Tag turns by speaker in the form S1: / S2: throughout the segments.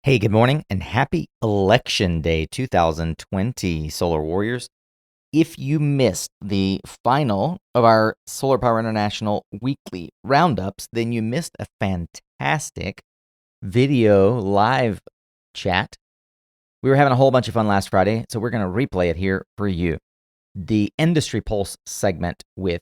S1: Hey, good morning and happy Election Day 2020, Solar Warriors. If you missed the final of our Solar Power International weekly roundups, then you missed a fantastic video live chat. We were having a whole bunch of fun last Friday, so we're going to replay it here for you. The Industry Pulse segment with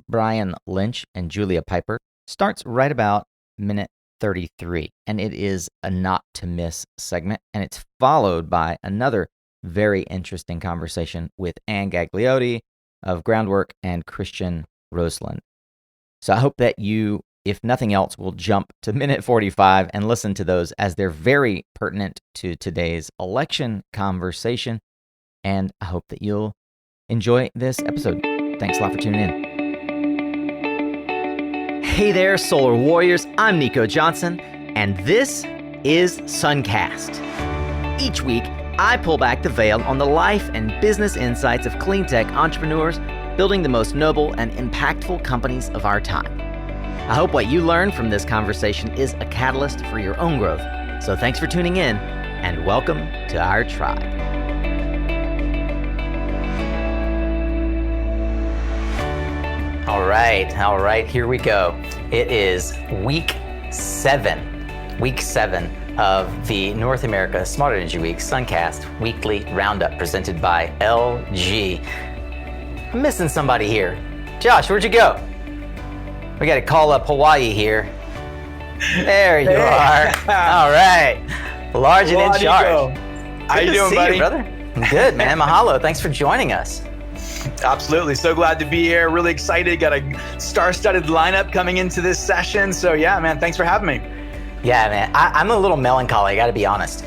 S1: Brian Lynch and Julia Piper starts right about minute 33, and it is a not to miss segment, and it's followed by another very interesting conversation with Ann Gagliotti of Groundwork and Christian Roseland. So I hope that you, if nothing else, will jump to minute 45 and listen to those, as they're very pertinent to today's election conversation, and I hope that you'll enjoy this episode. Thanks a lot for tuning in. Hey there, Solar Warriors. I'm Nico Johnson, and this is SunCast. Each week, I pull back the veil on the life and business insights of cleantech entrepreneurs building the most noble and impactful companies of our time. I hope what you learn from this conversation is a catalyst for your own growth. So thanks for tuning in, and welcome to our tribe. All right, here we go. It is week seven of the North America Smart Energy Week SunCast Weekly Roundup presented by LG. I'm missing somebody here. Josh, where'd you go? We got to call up Hawaii here. There you are. All right, large and in charge.
S2: How you doing, buddy?
S1: Brother? Good, man. Mahalo. Thanks for joining us.
S2: Absolutely. So glad to be here. Really excited. Got a star-studded lineup coming into this session. So yeah, man, thanks for having me.
S1: Yeah, man. I'm a little melancholy, I got to be honest.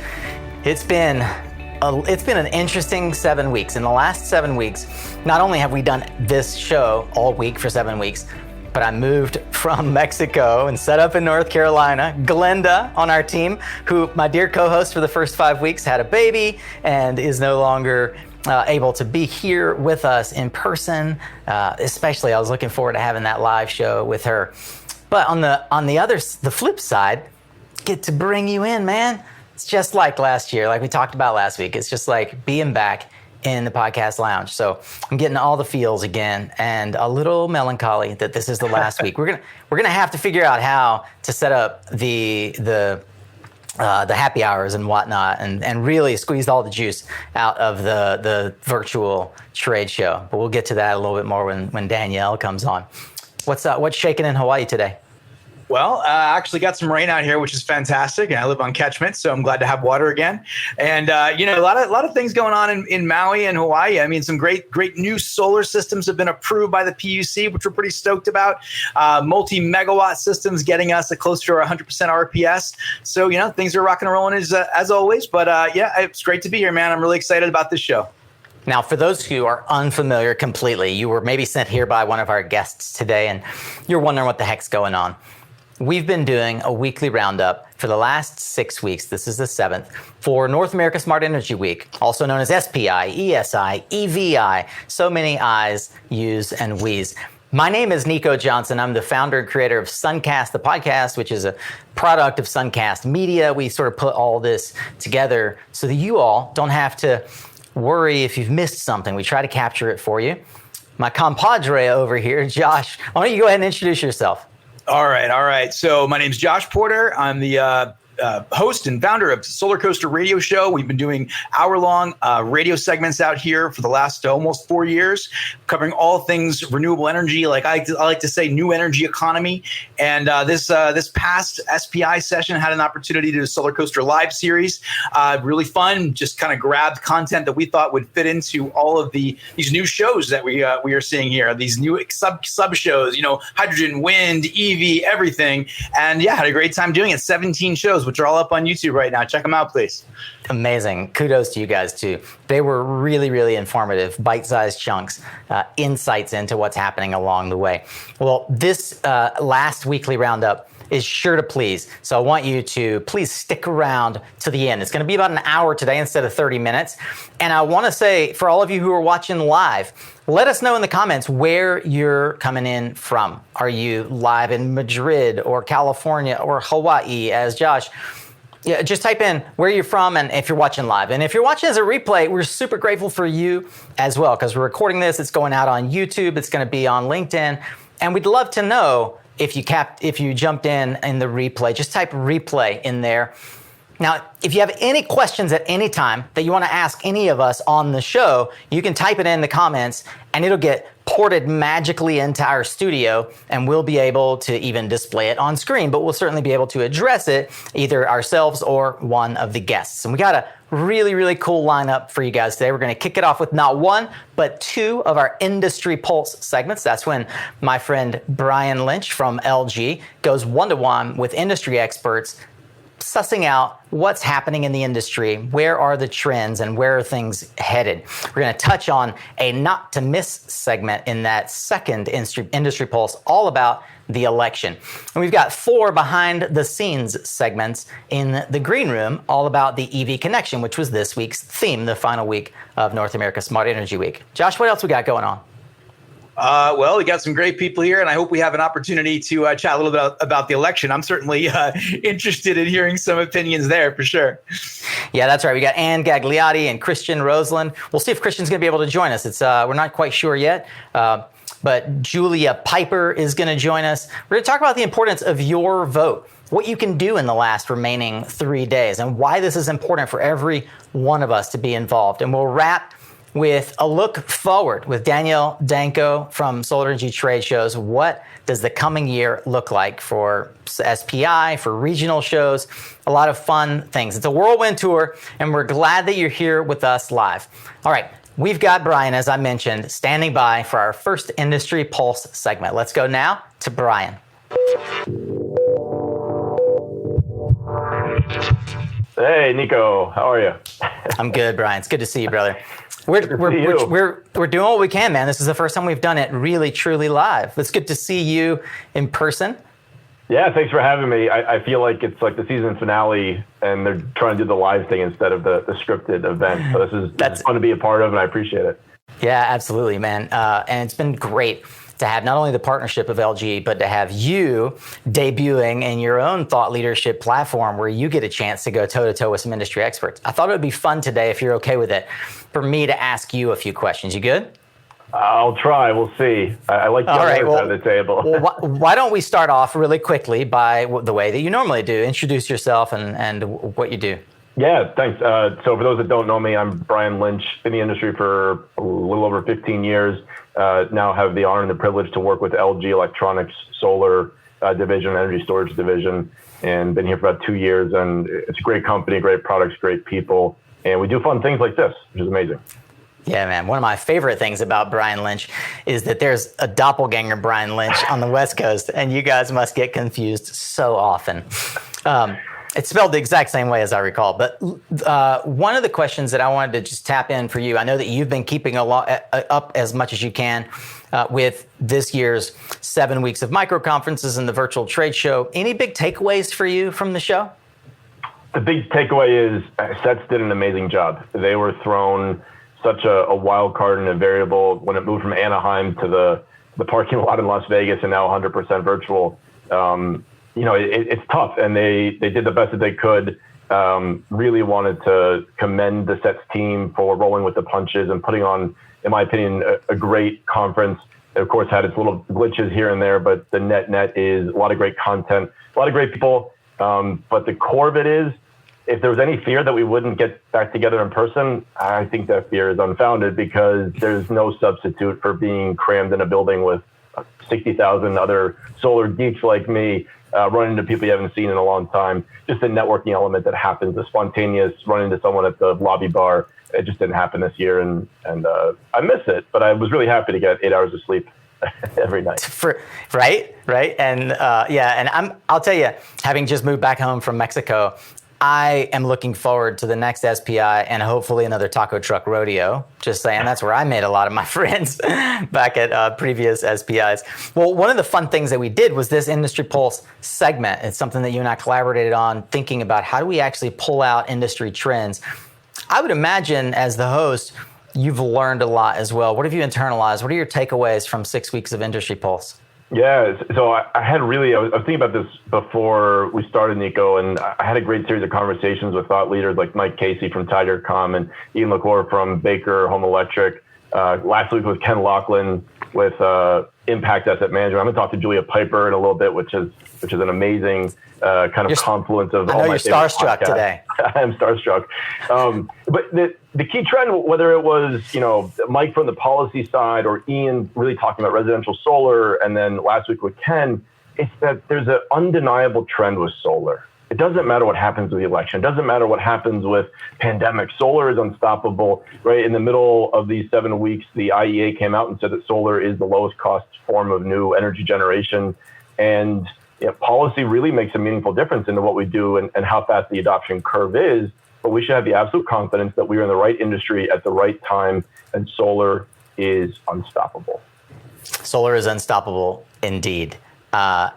S1: It's been an interesting 7 weeks. In the last 7 weeks, not only have we done this show all week for 7 weeks, but I moved from Mexico and set up in North Carolina. Glenda on our team, who my dear co-host for the first 5 weeks, had a baby and is no longer able to be here with us in person. Especially, I was looking forward to having that live show with her. But on the flip side, get to bring you in, man. It's just like last year, like we talked about last week. It's just like being back in the podcast lounge. So I'm getting all the feels again, and a little melancholy that this is the last week. We're gonna have to figure out how to set up the happy hours and whatnot, and really squeeze all the juice out of the virtual trade show. But we'll get to that a little bit more when Danielle comes on. What's shaking in Hawaii today?
S2: Well, I actually got some rain out here, which is fantastic. And I live on catchment, so I'm glad to have water again. And a lot of things going on in Maui and Hawaii. I mean, some great new solar systems have been approved by the PUC, which we're pretty stoked about. Multi-megawatt systems getting us close to our 100% RPS. So things are rocking and rolling as always. But it's great to be here, man. I'm really excited about this show.
S1: Now, for those who are unfamiliar completely, you were maybe sent here by one of our guests today, and you're wondering what the heck's going on. We've been doing a weekly roundup for the last 6 weeks. This is the 7th for North America Smart Energy Week, also known as SPI, ESI, EVI. So many I's, U's, and We's. My name is Nico Johnson. I'm the founder and creator of SunCast, the podcast, which is a product of SunCast Media. We sort of put all this together so that you all don't have to worry if you've missed something. We try to capture it for you. My compadre over here, Josh, why don't you go ahead and introduce yourself?
S2: All right. So my name's Josh Porter. I'm the host and founder of SolarCoaster Radio Show. We've been doing hour-long radio segments out here for the last almost 4 years, covering all things renewable energy, like I like to say, new energy economy. And this past SPI session had an opportunity to do a SolarCoaster Live series. Really fun, just kind of grabbed content that we thought would fit into all of these new shows that we are seeing here, these new sub shows, hydrogen, wind, EV, everything. And yeah, had a great time doing it. 17 shows, which are all up on YouTube right now. Check them out, please.
S1: Amazing. Kudos to you guys, too. They were really, really informative, bite-sized chunks, insights into what's happening along the way. Well, this last weekly roundup is sure to please. So I want you to please stick around to the end. It's going to be about an hour today instead of 30 minutes. And I want to say, for all of you who are watching live, let us know in the comments where you're coming in from. Are you live in Madrid or California or Hawaii, as Josh? Yeah, just type in where you're from and if you're watching live. And if you're watching as a replay, we're super grateful for you as well, because we're recording this. It's going out on YouTube. It's going to be on LinkedIn. And we'd love to know if you jumped in the replay. Just type replay in there. Now, if you have any questions at any time that you want to ask any of us on the show, you can type it in the comments and it'll get ported magically into our studio, and we'll be able to even display it on screen, but we'll certainly be able to address it either ourselves or one of the guests. And we got a really, really cool lineup for you guys today. We're going to kick it off with not one, but two of our Industry Pulse segments. That's when my friend Brian Lynch from LG goes one-to-one with industry experts, sussing out what's happening in the industry, where are the trends, and where are things headed. We're going to touch on a not to miss segment in that second Industry Pulse, all about the election. And we've got 4 behind the scenes segments in the green room, all about the EV connection, which was this week's theme, the final week of North America Smart Energy Week. Josh, what else we got going on?
S2: Well, we got some great people here, and I hope we have an opportunity to chat a little bit about the election. I'm certainly interested in hearing some opinions there for sure.
S1: Yeah, that's right. We got Ann Gagliotti and Christian Roseland. We'll see if Christian's going to be able to join us. We're not quite sure yet, but Julia Piper is going to join us. We're going to talk about the importance of your vote, what you can do in the last remaining 3 days, and why this is important for every one of us to be involved. And we'll wrap with a look forward with Danielle Danko from Solar Energy Trade Shows. What does the coming year look like for SPI, for regional shows? A lot of fun things. It's a whirlwind tour, and we're glad that you're here with us live. All right, we've got Brian, as I mentioned, standing by for our first Industry Pulse segment. Let's go now to Brian.
S3: Hey, Nico, how are you?
S1: I'm good, Brian. It's good to see you, brother. We're doing what we can, man. This is the first time we've done it really, truly live. It's good to see you in person.
S3: Yeah, thanks for having me. I feel like it's like the season finale, and they're trying to do the live thing instead of the scripted event. So this is fun to be a part of, and I appreciate it.
S1: Yeah, absolutely, man. And it's been great to have not only the partnership of LG, but to have you debuting in your own thought leadership platform where you get a chance to go toe-to-toe with some industry experts. I thought it would be fun today, if you're okay with it, for me to ask you a few questions. You good?
S3: I'll try. We'll see. I like the other side of the table.
S1: Why don't we start off really quickly by the way that you normally do. Introduce yourself and what you do.
S3: Yeah, thanks. So for those that don't know me, I'm Brian Lynch, in the industry for a little over 15 years. Now have the honor and the privilege to work with LG Electronics Solar Division, Energy Storage Division, and been here for about 2 years. And it's a great company, great products, great people. And we do fun things like this, which is amazing.
S1: Yeah, man. One of my favorite things about Brian Lynch is that there's a doppelganger Brian Lynch on the West Coast, and you guys must get confused so often. It's spelled the exact same way as I recall. But one of the questions that I wanted to just tap in for you, I know that you've been keeping up as much as you can with this year's 7 weeks of micro conferences and the virtual trade show. Any big takeaways for you from the show?
S3: The big takeaway is SETS did an amazing job. They were thrown such a wild card and a variable when it moved from Anaheim to the parking lot in Las Vegas and now 100% virtual. It's tough, and they did the best that they could. Really wanted to commend the SETS team for rolling with the punches and putting on, in my opinion, a great conference. It, of course, had its little glitches here and there, but the net is a lot of great content, a lot of great people. But the core of it is, if there was any fear that we wouldn't get back together in person, I think that fear is unfounded, because there's no substitute for being crammed in a building with 60,000 other solar geeks like me, running into people you haven't seen in a long time. Just the networking element that happens, the spontaneous running into someone at the lobby bar. It just didn't happen this year, and I miss it. But I was really happy to get 8 hours of sleep every night.
S1: Right, and I'll tell you, having just moved back home from Mexico, I am looking forward to the next SPI and hopefully another taco truck rodeo. Just saying, that's where I made a lot of my friends back at previous SPIs. Well, one of the fun things that we did was this Industry Pulse segment. It's something that you and I collaborated on, thinking about how do we actually pull out industry trends. I would imagine, as the host, you've learned a lot as well. What have you internalized? What are your takeaways from 6 weeks of Industry Pulse?
S3: Yeah, so I was thinking about this before we started, Nico, and I had a great series of conversations with thought leaders like Mike Casey from Tigercom and Ian LaCour from Baker Home Electric. Last week with Ken Laughlin with Impact Asset Management. I'm going to talk to Julia Piper in a little bit, which is an amazing kind of confluence of all my favorite podcasts.
S1: I know you're starstruck today.
S3: I am starstruck. But the key trend, whether it was, Mike from the policy side or Ian really talking about residential solar, and then last week with Ken, it's that there's an undeniable trend with solar. It doesn't matter what happens with the election. It doesn't matter what happens with pandemic. Solar is unstoppable, right? In the middle of these 7 weeks, the IEA came out and said that solar is the lowest cost form of new energy generation. And policy really makes a meaningful difference into what we do and how fast the adoption curve is. But we should have the absolute confidence that we are in the right industry at the right time, and solar is unstoppable.
S1: Solar is unstoppable indeed. I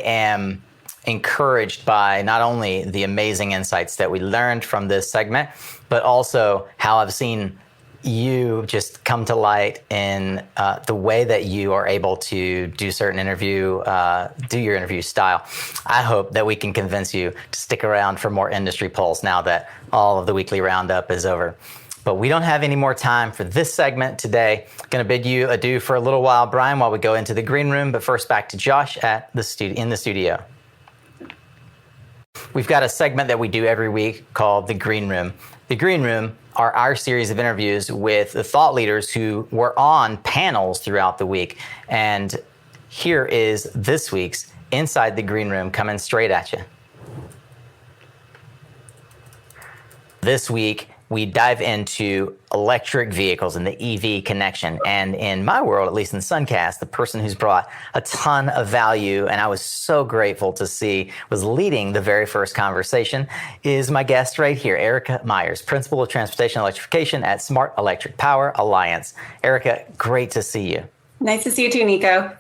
S1: am encouraged by not only the amazing insights that we learned from this segment, but also how I've seen you just come to light in the way that you are able to do certain do your interview style. I hope that we can convince you to stick around for more industry polls now that all of the weekly roundup is over. But we don't have any more time for this segment today. Going to bid you adieu for a little while, Brian, while we go into the green room. But first, back to Josh in the studio. We've got a segment that we do every week called The Green Room. The Green Room are our series of interviews with the thought leaders who were on panels throughout the week. And here is this week's Inside the Green Room coming straight at you. This week, we dive into electric vehicles and the EV connection. And in my world, at least in SunCast, the person who's brought a ton of value, and I was so grateful to see, was leading the very first conversation, is my guest right here, Erika Myers, Principal of Transportation Electrification at Smart Electric Power Alliance. Erika, great to see you.
S4: Nice to see you too, Nico.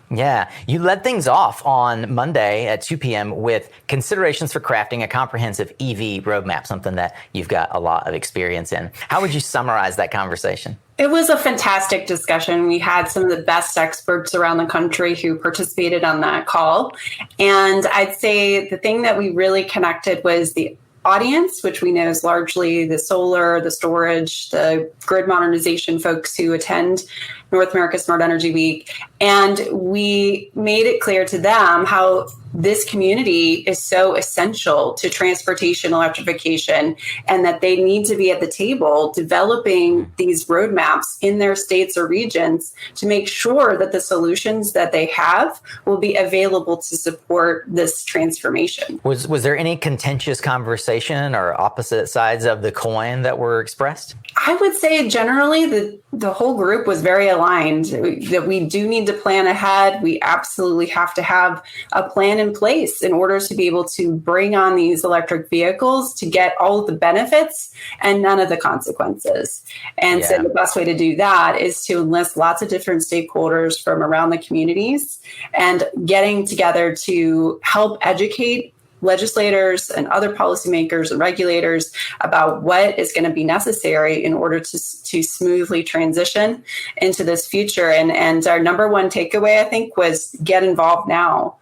S1: Yeah, you led things off on Monday at 2 p.m. with considerations for crafting a comprehensive EV roadmap, something that you've got a lot of experience in. How would you summarize that conversation?
S4: It was a fantastic discussion. We had some of the best experts around the country who participated on that call. And I'd say the thing that we really connected was the audience, which we know is largely the solar, the storage, the grid modernization folks who attend North America Smart Energy Week. And we made it clear to them how this community is so essential to transportation electrification, and that they need to be at the table developing these roadmaps in their states or regions to make sure that the solutions that they have will be available to support this transformation.
S1: Was there any contentious conversation or opposite sides of the coin that were expressed?
S4: I would say generally the whole group was very aligned that we do need to plan ahead. We absolutely have to have a plan in place in order to be able to bring on these electric vehicles to get all of the benefits and none of the consequences. And so the best way to do that is to enlist lots of different stakeholders from around the communities and getting together to help educate legislators and other policymakers and regulators about what is going to be necessary in order to smoothly transition into this future. And our number one takeaway, I think, was get involved now.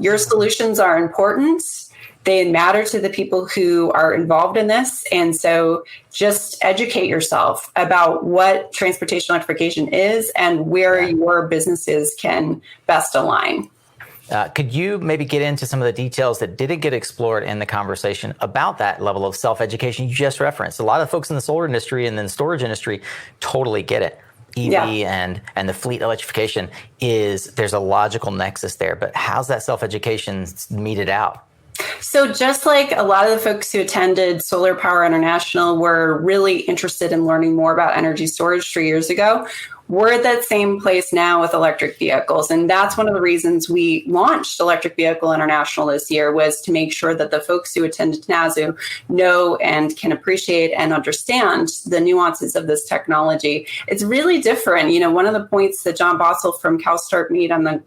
S4: Your solutions are important. They matter to the people who are involved in this. And so just educate yourself about what transportation electrification is and where your businesses can best align.
S1: Could you maybe get into some of the details that didn't get explored in the conversation about that level of self-education you just referenced? A lot of folks in the solar industry and then storage industry totally get it. EV and the fleet electrification there's a logical nexus there, but how's that self-education meted out?
S4: So just like a lot of the folks who attended Solar Power International were really interested in learning more about energy storage 3 years ago, we're at that same place now with electric vehicles. And that's one of the reasons we launched Electric Vehicle International this year, was to make sure that the folks who attended TNASU know and can appreciate and understand the nuances of this technology. It's really different. You know, one of the points that John Bossel from CalSTART made on the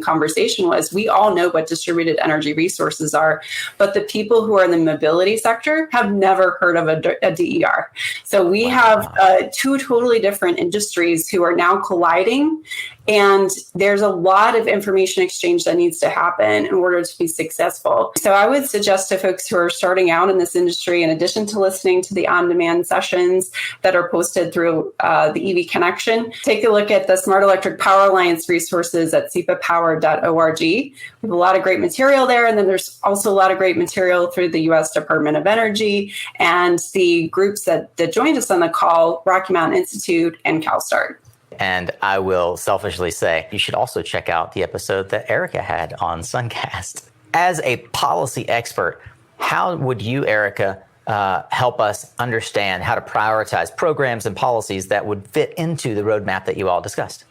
S4: conversation was we all know what distributed energy resources are, but the people who are in the mobility sector have never heard of a DER. So we have two totally different industries who are now colliding And there's a lot of information exchange that needs to happen in order to be successful. So I would suggest to folks who are starting out in this industry, in addition to listening to the on-demand sessions that are posted through the EV Connection, take a look at the Smart Electric Power Alliance resources at cpapower.org. We have a lot of great material there. And then there's also a lot of great material through the U.S. Department of Energy and the groups that joined us on the call, Rocky Mountain Institute and CalSTART.
S1: And I will selfishly say you should also check out the episode that Erika had on SunCast. As a policy expert, how would you, Erika, help us understand how to prioritize programs and policies that would fit into the roadmap that you all discussed?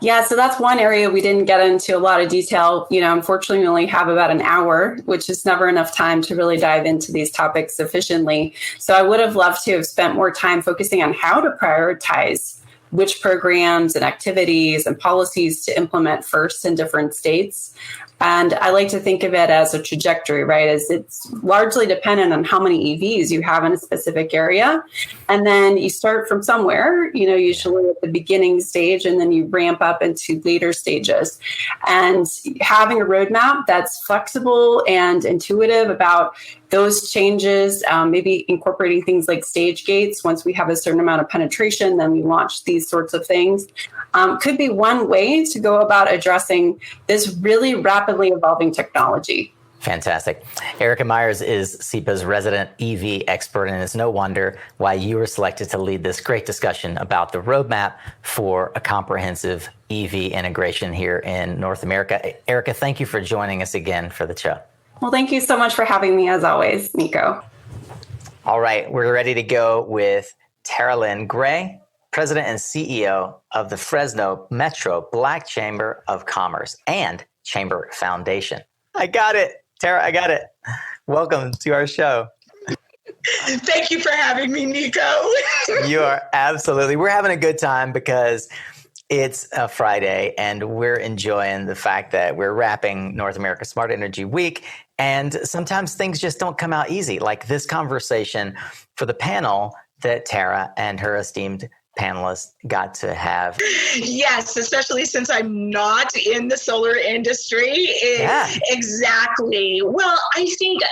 S4: Yeah, so that's one area we didn't get into a lot of detail. Unfortunately, we only have about an hour, which is never enough time to really dive into these topics sufficiently. So I would have loved to have spent more time focusing on how to prioritize which programs and activities and policies to implement first in different states. And I like to think of it as a trajectory, right? As it's largely dependent on how many EVs you have in a specific area. And then you start from somewhere, usually at the beginning stage, and then you ramp up into later stages. And having a roadmap that's flexible and intuitive about those changes, maybe incorporating things like stage gates. Once we have a certain amount of penetration, then we launch these sorts of things. Could be one way to go about addressing this really rapidly evolving technology.
S1: Fantastic. Erika Myers is SEPA's resident EV expert, and it's no wonder why you were selected to lead this great discussion about the roadmap for a comprehensive EV integration here in North America. Erika, thank you for joining us again for the show.
S4: Well, thank you so much for having me, as always, Nico.
S1: All right, we're ready to go with Lynn Gray, President and CEO of the Fresno Metro Black Chamber of Commerce and Chamber Foundation. I got it, Tara, I got it. Welcome to our show.
S5: Thank you for having me, Nico.
S1: You are absolutely. We're having a good time because it's a Friday and we're enjoying the fact that we're wrapping North America Smart Energy Week. And sometimes things just don't come out easy, like this conversation for the panel that Tara and her esteemed panelists got to have.
S5: Yes, especially since I'm not in the solar industry. Exactly. Well, I think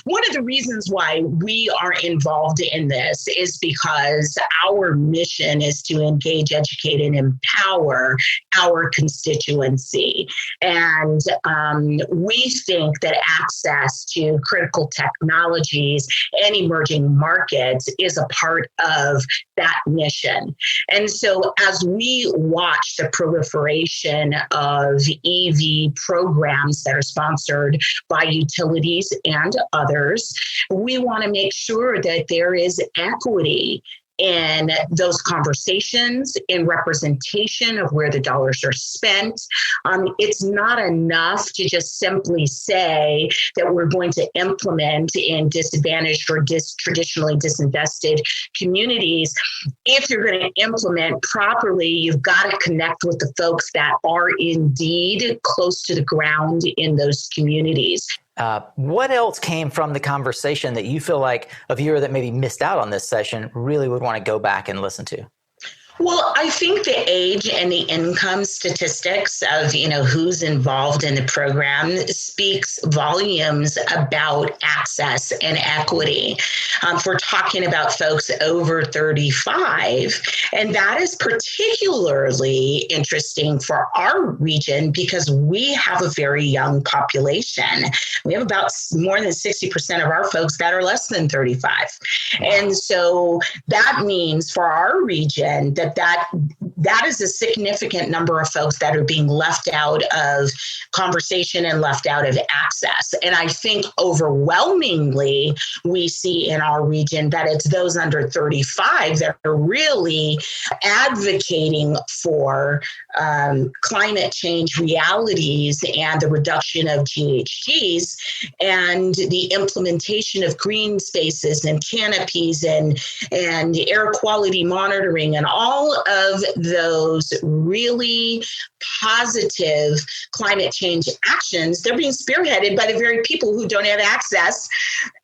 S5: one of the reasons why we are involved in this is because our mission is to engage, educate, and empower our constituency. And we think that access to critical technologies and emerging markets is a part of that mission. And so as we watch the proliferation of EV programs that are sponsored by utilities and others, we want to make sure that there is equity in those conversations, in representation of where the dollars are spent. It's not enough to just simply say that we're going to implement in disadvantaged or traditionally disinvested communities. If you're going to implement properly, you've got to connect with the folks that are indeed close to the ground in those communities.
S1: What else came from the conversation that you feel like a viewer that maybe missed out on this session really would want to go back and listen to?
S5: Well, I think the age and the income statistics of, who's involved in the program speaks volumes about access and equity. If we're talking about folks over 35, and that is particularly interesting for our region because we have a very young population. We have about more than 60% of our folks that are less than 35. And so that means for our region that is a significant number of folks that are being left out of conversation and left out of access. And I think overwhelmingly, we see in our region that it's those under 35 that are really advocating for climate change realities and the reduction of GHGs and the implementation of green spaces and canopies and air quality monitoring and all of those really positive climate change actions. They're being spearheaded by the very people who don't have access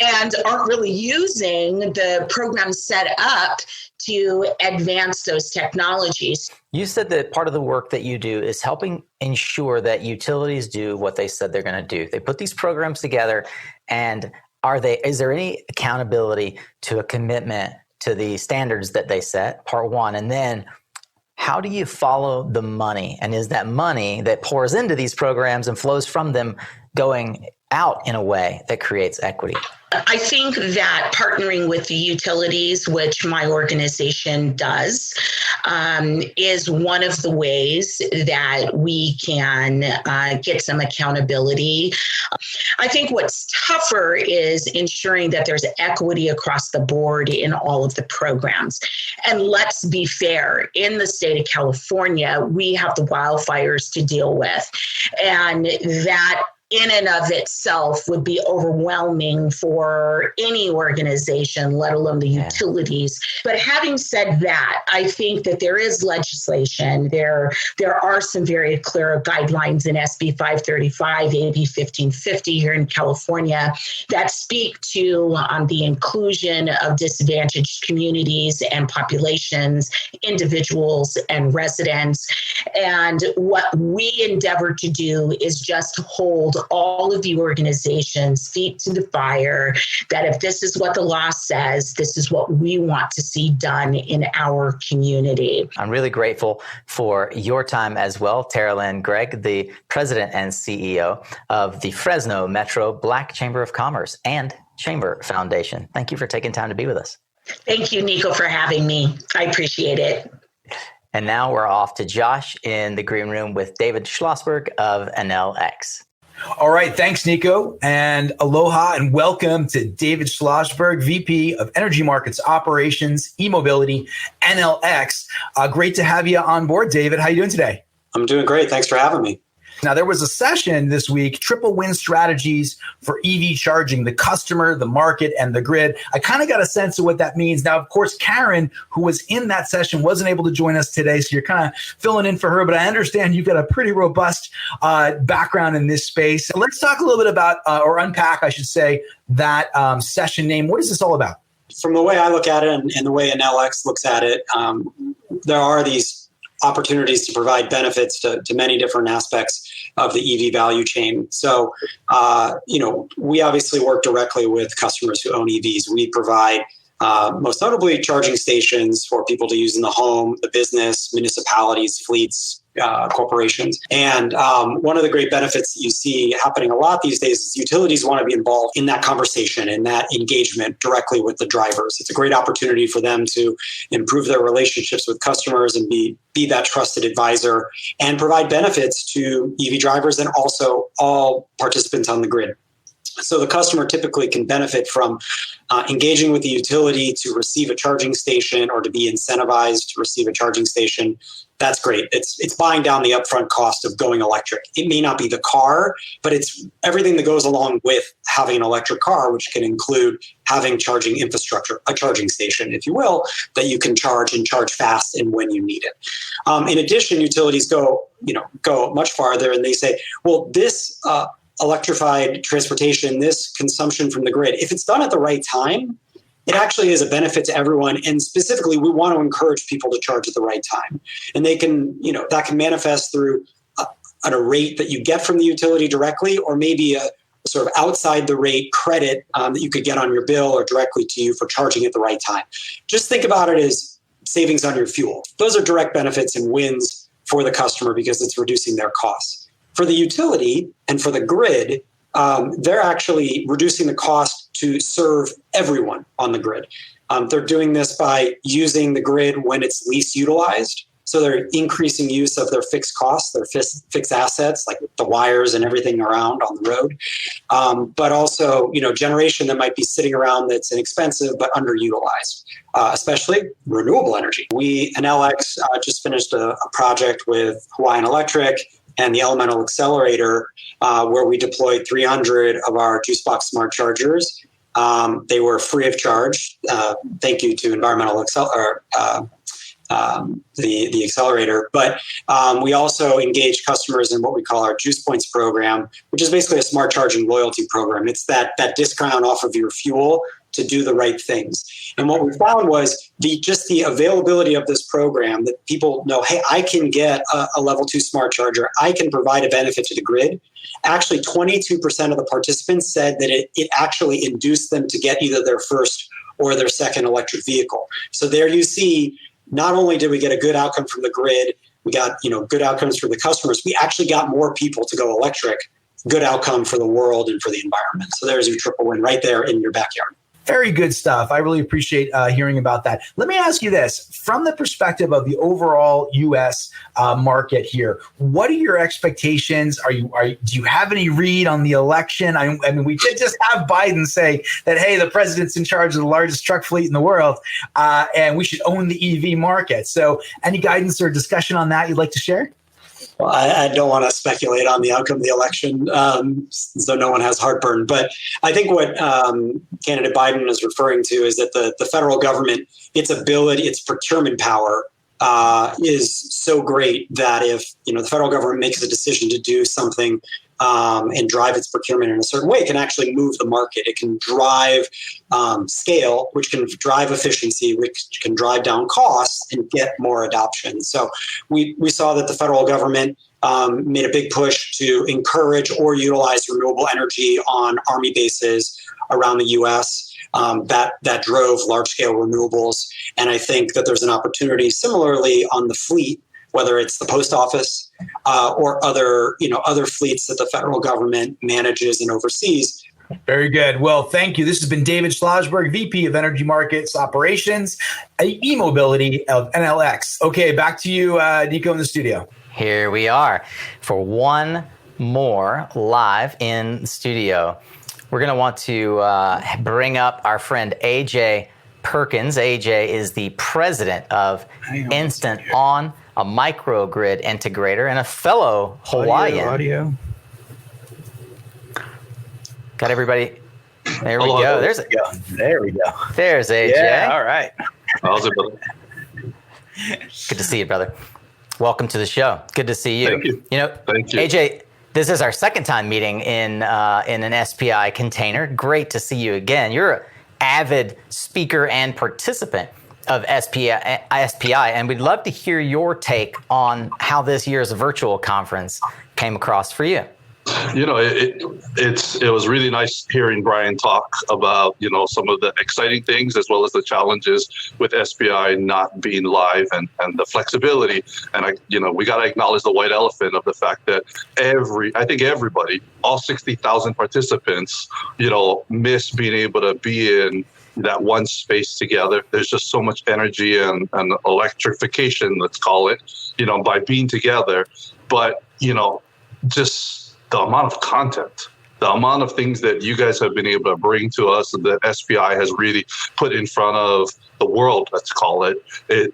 S5: and aren't really using the programs set up to advance those technologies.
S1: You said that part of the work that you do is helping ensure that utilities do what they said they're going to do. They put these programs together, and is there any accountability to a commitment to the standards that they set? Part one. And then how do you follow the money? And is that money that pours into these programs and flows from them going out in a way that creates equity?
S5: I think that partnering with the utilities, which my organization does, is one of the ways that we can get some accountability. I think what's tougher is ensuring that there's equity across the board in all of the programs. And let's be fair, in the state of California, we have the wildfires to deal with. And that in and of itself would be overwhelming for any organization, let alone the utilities. But having said that, I think that there is legislation. There are some very clear guidelines in SB 535, AB 1550 here in California that speak to the inclusion of disadvantaged communities and populations, individuals and residents. And what we endeavor to do is just hold all of the organizations' feet to the fire, that if this is what the law says, this is what we want to see done in our community.
S1: I'm really grateful for your time as well, Tara Lynn Gray, the president and CEO of the Fresno Metro Black Chamber of Commerce and Chamber Foundation. Thank you for taking time to be with us.
S5: Thank you, Nico, for having me. I appreciate it.
S1: And now we're off to Josh in the green room with David Schlosberg of Enel X.
S2: All right. Thanks, Nico. And aloha and welcome to David Schlosberg, VP of Energy Markets Operations, E-Mobility, Enel X. Great to have you on board, David. How are you doing today?
S6: I'm doing great. Thanks for having me.
S2: Now, there was a session this week, Triple Win Strategies for EV Charging, the customer, the market, and the grid. I kind of got a sense of what that means. Now, of course, Karen, who was in that session, wasn't able to join us today, so you're kind of filling in for her. But I understand you've got a pretty robust background in this space. So let's talk a little bit about, or unpack, I should say, that session name. What is this all about?
S6: From the way I look at it and the way Enel X looks at it, there are these opportunities to provide benefits to many different aspects of the EV value chain. So, we obviously work directly with customers who own EVs. We provide most notably charging stations for people to use in the home, the business, municipalities, fleets, corporations. And one of the great benefits that you see happening a lot these days is utilities want to be involved in that conversation and that engagement directly with the drivers. It's a great opportunity for them to improve their relationships with customers and be that trusted advisor and provide benefits to EV drivers and also all participants on the grid. So the customer typically can benefit from engaging with the utility to receive a charging station or to be incentivized to receive a charging station. That's great. It's buying down the upfront cost of going electric. It may not be the car, but it's everything that goes along with having an electric car, which can include having charging infrastructure, a charging station, if you will, that you can charge and charge fast and when you need it. In addition, utilities go much farther and they say, well, this electrified transportation, this consumption from the grid, if it's done at the right time, it actually is a benefit to everyone. And specifically, we want to encourage people to charge at the right time. And they can, that can manifest through at a rate that you get from the utility directly, or maybe a sort of outside the rate credit that you could get on your bill or directly to you for charging at the right time. Just think about it as savings on your fuel. Those are direct benefits and wins for the customer because it's reducing their costs. For the utility and for the grid, they're actually reducing the cost to serve everyone on the grid. They're doing this by using the grid when it's least utilized. So they're increasing use of their fixed costs, their fixed assets, like the wires and everything around on the road. But also, generation that might be sitting around that's inexpensive but underutilized, especially renewable energy. Enel X just finished a project with Hawaiian Electric and the Elemental Accelerator, where we deployed 300 of our JuiceBox smart chargers. They were free of charge. Thank you to Environmental the accelerator. But we also engage customers in what we call our Juice Points program, which is basically a smart charging loyalty program. It's that discount off of your fuel to do the right things. And what we found was just the availability of this program, that people know, hey, I can get a level 2 smart charger. I can provide a benefit to the grid. Actually, 22% of the participants said that it actually induced them to get either their first or their second electric vehicle. So there you see, not only did we get a good outcome from the grid, we got good outcomes for the customers. We actually got more people to go electric. Good outcome for the world and for the environment. So there's your triple win right there in your backyard.
S2: Very good stuff. I really appreciate hearing about that. Let me ask you this. From the perspective of the overall U.S. Market here, what are your expectations? Do you have any read on the election? I mean, we did just have Biden say that, hey, the president's in charge of the largest truck fleet in the world, and we should own the EV market. So any guidance or discussion on that you'd like to share?
S6: Well, I don't want to speculate on the outcome of the election, so no one has heartburn. But I think what candidate Biden is referring to is that the federal government, its ability, its procurement power is so great that if the federal government makes a decision to do something and drive its procurement in a certain way, it can actually move the market. It can drive scale, which can drive efficiency, which can drive down costs and get more adoption. So we saw that the federal government made a big push to encourage or utilize renewable energy on Army bases around the U.S. That drove large-scale renewables. And I think that there's an opportunity similarly on the fleet, whether it's the post office or other fleets that the federal government manages and oversees.
S2: Very good. Well, thank you. This has been David Schlosberg, VP of Energy Markets Operations, e-mobility of Enel X. Okay, back to you, Nico, in the studio.
S1: Here we are for one more live in the studio. We're going to want to bring up our friend AJ Perkins. AJ is the president of Instant On, a microgrid integrator and a fellow Hawaiian.
S2: Audio.
S1: Got everybody? There we go.
S2: There we go.
S1: There's AJ.
S2: Yeah, all right.
S7: How's it, brother?
S1: Good to see you, brother. Welcome to the show. Good to see you.
S7: Thank you. Thank you.
S1: AJ, this is our second time meeting in an SPI container. Great to see you again. You're an avid speaker and participant of SPI, and we'd love to hear your take on how this year's virtual conference came across for you.
S7: It was really nice hearing Brian talk about, some of the exciting things as well as the challenges with SPI not being live and the flexibility. And we got to acknowledge the white elephant of the fact that I think everybody, all 60,000 participants, miss being able to be in that one space together. There's just so much energy and electrification, let's call it, by being together. But, just the amount of content, the amount of things that you guys have been able to bring to us that SPI has really put in front of the world, let's call it,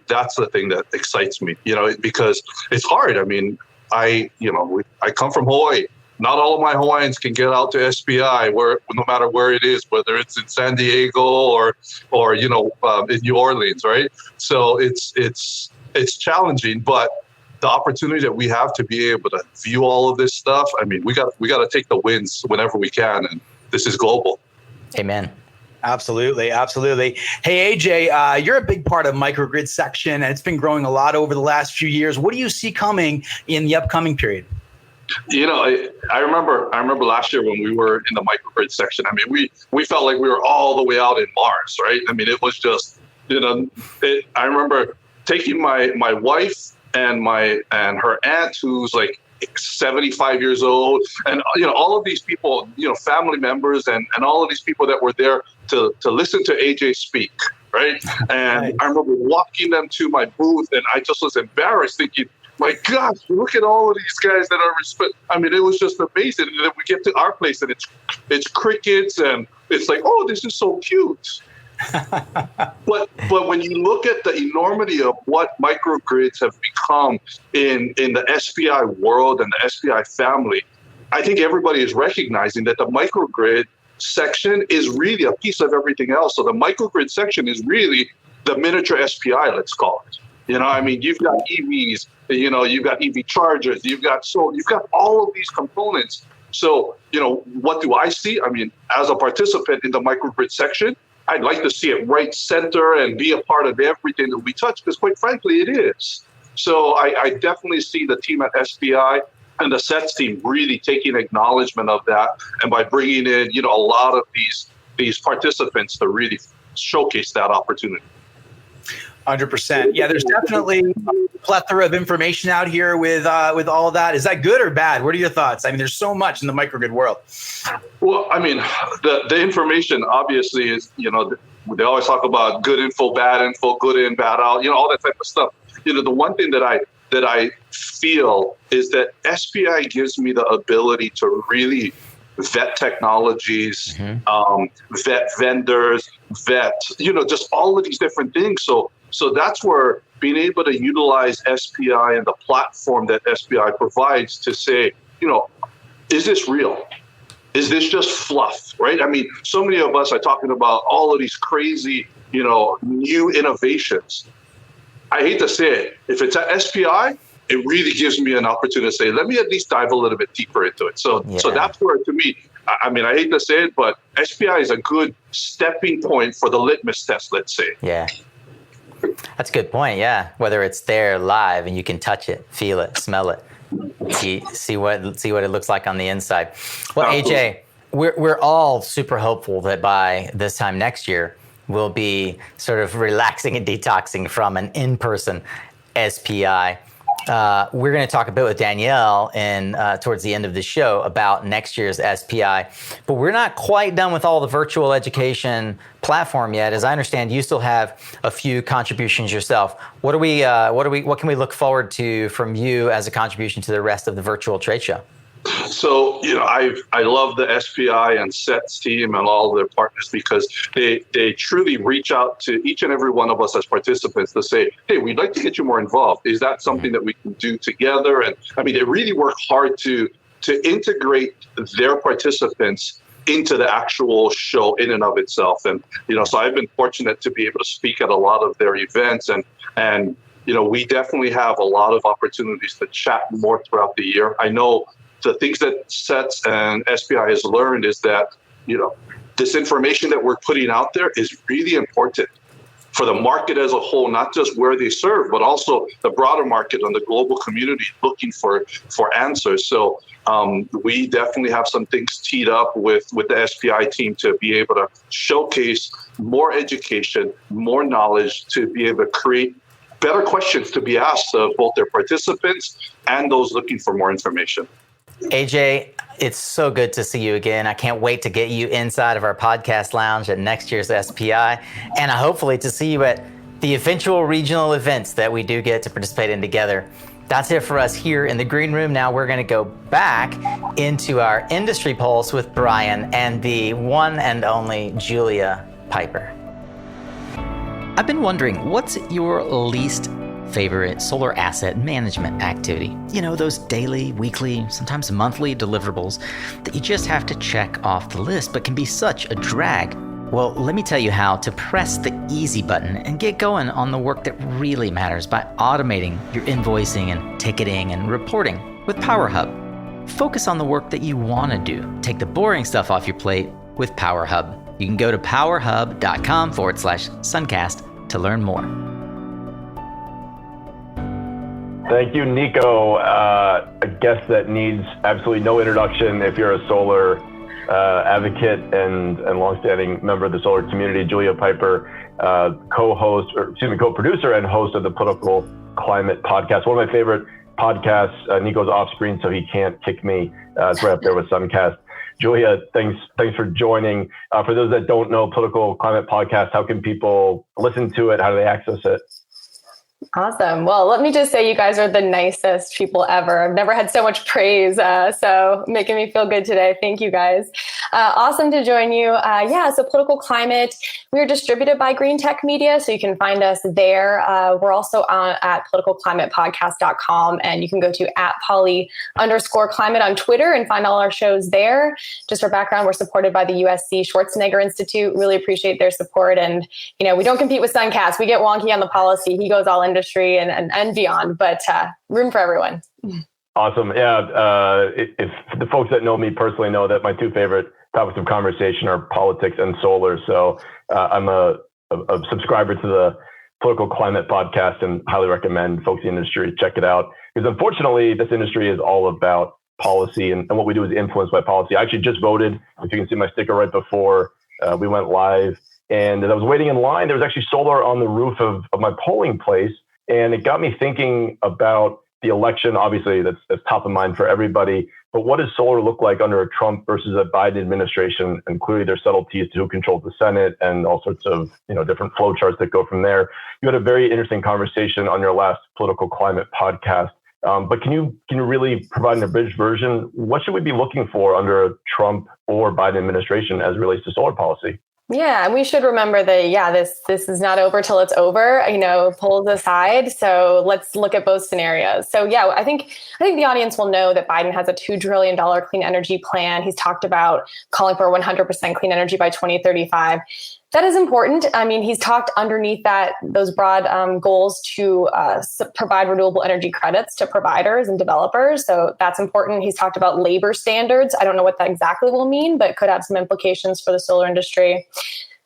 S7: that's the thing that excites me, because it's hard. I mean, I come from Hawaii. Not all of my Hawaiians can get out to SPI, no matter where it is, whether it's in San Diego or in New Orleans, right? So it's challenging, but the opportunity that we have to be able to view all of this stuff, I mean, we got to take the wins whenever we can, and this is global.
S1: Amen.
S2: Absolutely. Hey, AJ, you're a big part of microgrid section, and it's been growing a lot over the last few years. What do you see coming in the upcoming period?
S7: I remember last year when we were in the microgrid section. I mean, we felt like we were all the way out in Mars, right? I mean, it was just, I remember taking my wife and her aunt, who's like 75 years old, and all of these people, family members, and all of these people that were there to listen to AJ speak, right? And I remember walking them to my booth, and I just was embarrassed, thinking, my gosh, look at all of these guys that are I mean, it was just amazing. And then we get to our place, and it's crickets, and it's like, oh, this is so cute. But when you look at the enormity of what microgrids have become in the SPI world and the SPI family, I think everybody is recognizing that the microgrid section is really a piece of everything else. So the microgrid section is really the miniature SPI, let's call it. I mean, you've got EVs, you've got EV chargers, you've got all of these components. So, what do I see? I mean, as a participant in the microgrid section, I'd like to see it right center and be a part of everything that we touch, because quite frankly, it is. So I definitely see the team at SPI and the SETS team really taking acknowledgement of that, and by bringing in, a lot of these participants to really showcase that opportunity.
S2: 100%. Yeah, there's definitely a plethora of information out here with all of that. Is that good or bad? What are your thoughts? I mean, there's so much in the microgrid world.
S7: Well, I mean, the information obviously is, they always talk about good info, bad info, good in, bad out, all that type of stuff. The one thing that I feel is that SPI gives me the ability to really vet technologies, vet vendors, vet, just all of these different things. So that's where being able to utilize SPI and the platform that SPI provides to say, is this real? Is this just fluff, right? I mean, so many of us are talking about all of these crazy, new innovations. I hate to say it. If it's at SPI, it really gives me an opportunity to say, let me at least dive a little bit deeper into it. So that's where, to me, I mean, I hate to say it, but SPI is a good stepping point for the litmus test, let's say.
S1: Yeah. That's a good point. Yeah. Whether it's there live and you can touch it, feel it, smell it, see what it looks like on the inside. Well, AJ, we're all super hopeful that by this time next year, we'll be sort of relaxing and detoxing from an in-person SPI. We're going to talk a bit with Danielle towards the end of the show about next year's SPI, but we're not quite done with all the virtual education platform yet. As I understand, you still have a few contributions yourself. What can we look forward to from you as a contribution to the rest of the virtual trade show?
S7: So, I love the SPI and SETS team and all their partners, because they truly reach out to each and every one of us as participants to say, hey, we'd like to get you more involved. Is that something that we can do together? And I mean, they really work hard to integrate their participants into the actual show in and of itself. And, so I've been fortunate to be able to speak at a lot of their events, and we definitely have a lot of opportunities to chat more throughout the year. I know the things that SETS and SPI has learned is that, this information that we're putting out there is really important for the market as a whole, not just where they serve, but also the broader market and the global community looking for answers. So we definitely have some things teed up with the SPI team to be able to showcase more education, more knowledge, to be able to create better questions to be asked of both their participants and those looking for more information.
S1: AJ, it's so good to see you again. I can't wait to get you inside of our podcast lounge at next year's SPI, and hopefully to see you at the eventual regional events that we do get to participate in together. That's it for us here in the green room. Now we're going to go back into our industry pulse with Brian and the one and only Julia Piper. I've been wondering, what's your least favorite solar asset management activity? Those daily, weekly, sometimes monthly deliverables that you just have to check off the list, but can be such a drag. Well, let me tell you how to press the easy button and get going on the work that really matters by automating your invoicing and ticketing and reporting with PowerHub. Focus on the work that you want to do. Take the boring stuff off your plate with PowerHub. You can go to powerhub.com/SunCast to learn more.
S3: Thank you, Nico. A guest that needs absolutely no introduction if you're a solar advocate and longstanding member of the solar community. Julia Piper, co-producer and host of the Political Climate podcast. One of my favorite podcasts. Nico's off screen, so he can't kick me. It's right up there with SunCast. Julia, thanks for joining. For those that don't know Political Climate podcast, how can people listen to it? How do they access it?
S8: Awesome. Well, let me just say you guys are the nicest people ever. I've never had so much praise. So making me feel good today. Thank you guys. Awesome to join you. So Political Climate, we're distributed by Green Tech Media, so you can find us there. We're also at politicalclimatepodcast.com, and you can go to @poly_climate on Twitter and find all our shows there. Just for background, we're supported by the USC Schwarzenegger Institute. Really appreciate their support. And, we don't compete with SunCast. We get wonky on the policy. He goes all industry and beyond, but room for everyone.
S3: Awesome. Yeah. If the folks that know me personally know that my two favorite topics of conversation are politics and solar. So I'm a subscriber to the Political Climate podcast and highly recommend folks in the industry check it out. Because unfortunately, this industry is all about policy, and what we do is influenced by policy. I actually just voted. If you can see my sticker right before we went live. And as I was waiting in line, there was actually solar on the roof of my polling place. And it got me thinking about the election. Obviously, that's top of mind for everybody. But what does solar look like under a Trump versus a Biden administration? And clearly there's subtleties to who controls the Senate and all sorts of different flow charts that go from there. You had a very interesting conversation on your last Political Climate podcast. But can you really provide an abridged version? What should we be looking for under a Trump or Biden administration as it relates to solar policy?
S8: Yeah, and we should remember that, this is not over till it's over, polls aside. So let's look at both scenarios. So I think the audience will know that Biden has a $2 trillion clean energy plan. He's talked about calling for 100% clean energy by 2035. That is important. I mean, he's talked underneath those broad goals to provide renewable energy credits to providers and developers. So that's important. He's talked about labor standards. I don't know what that exactly will mean, but it could have some implications for the solar industry.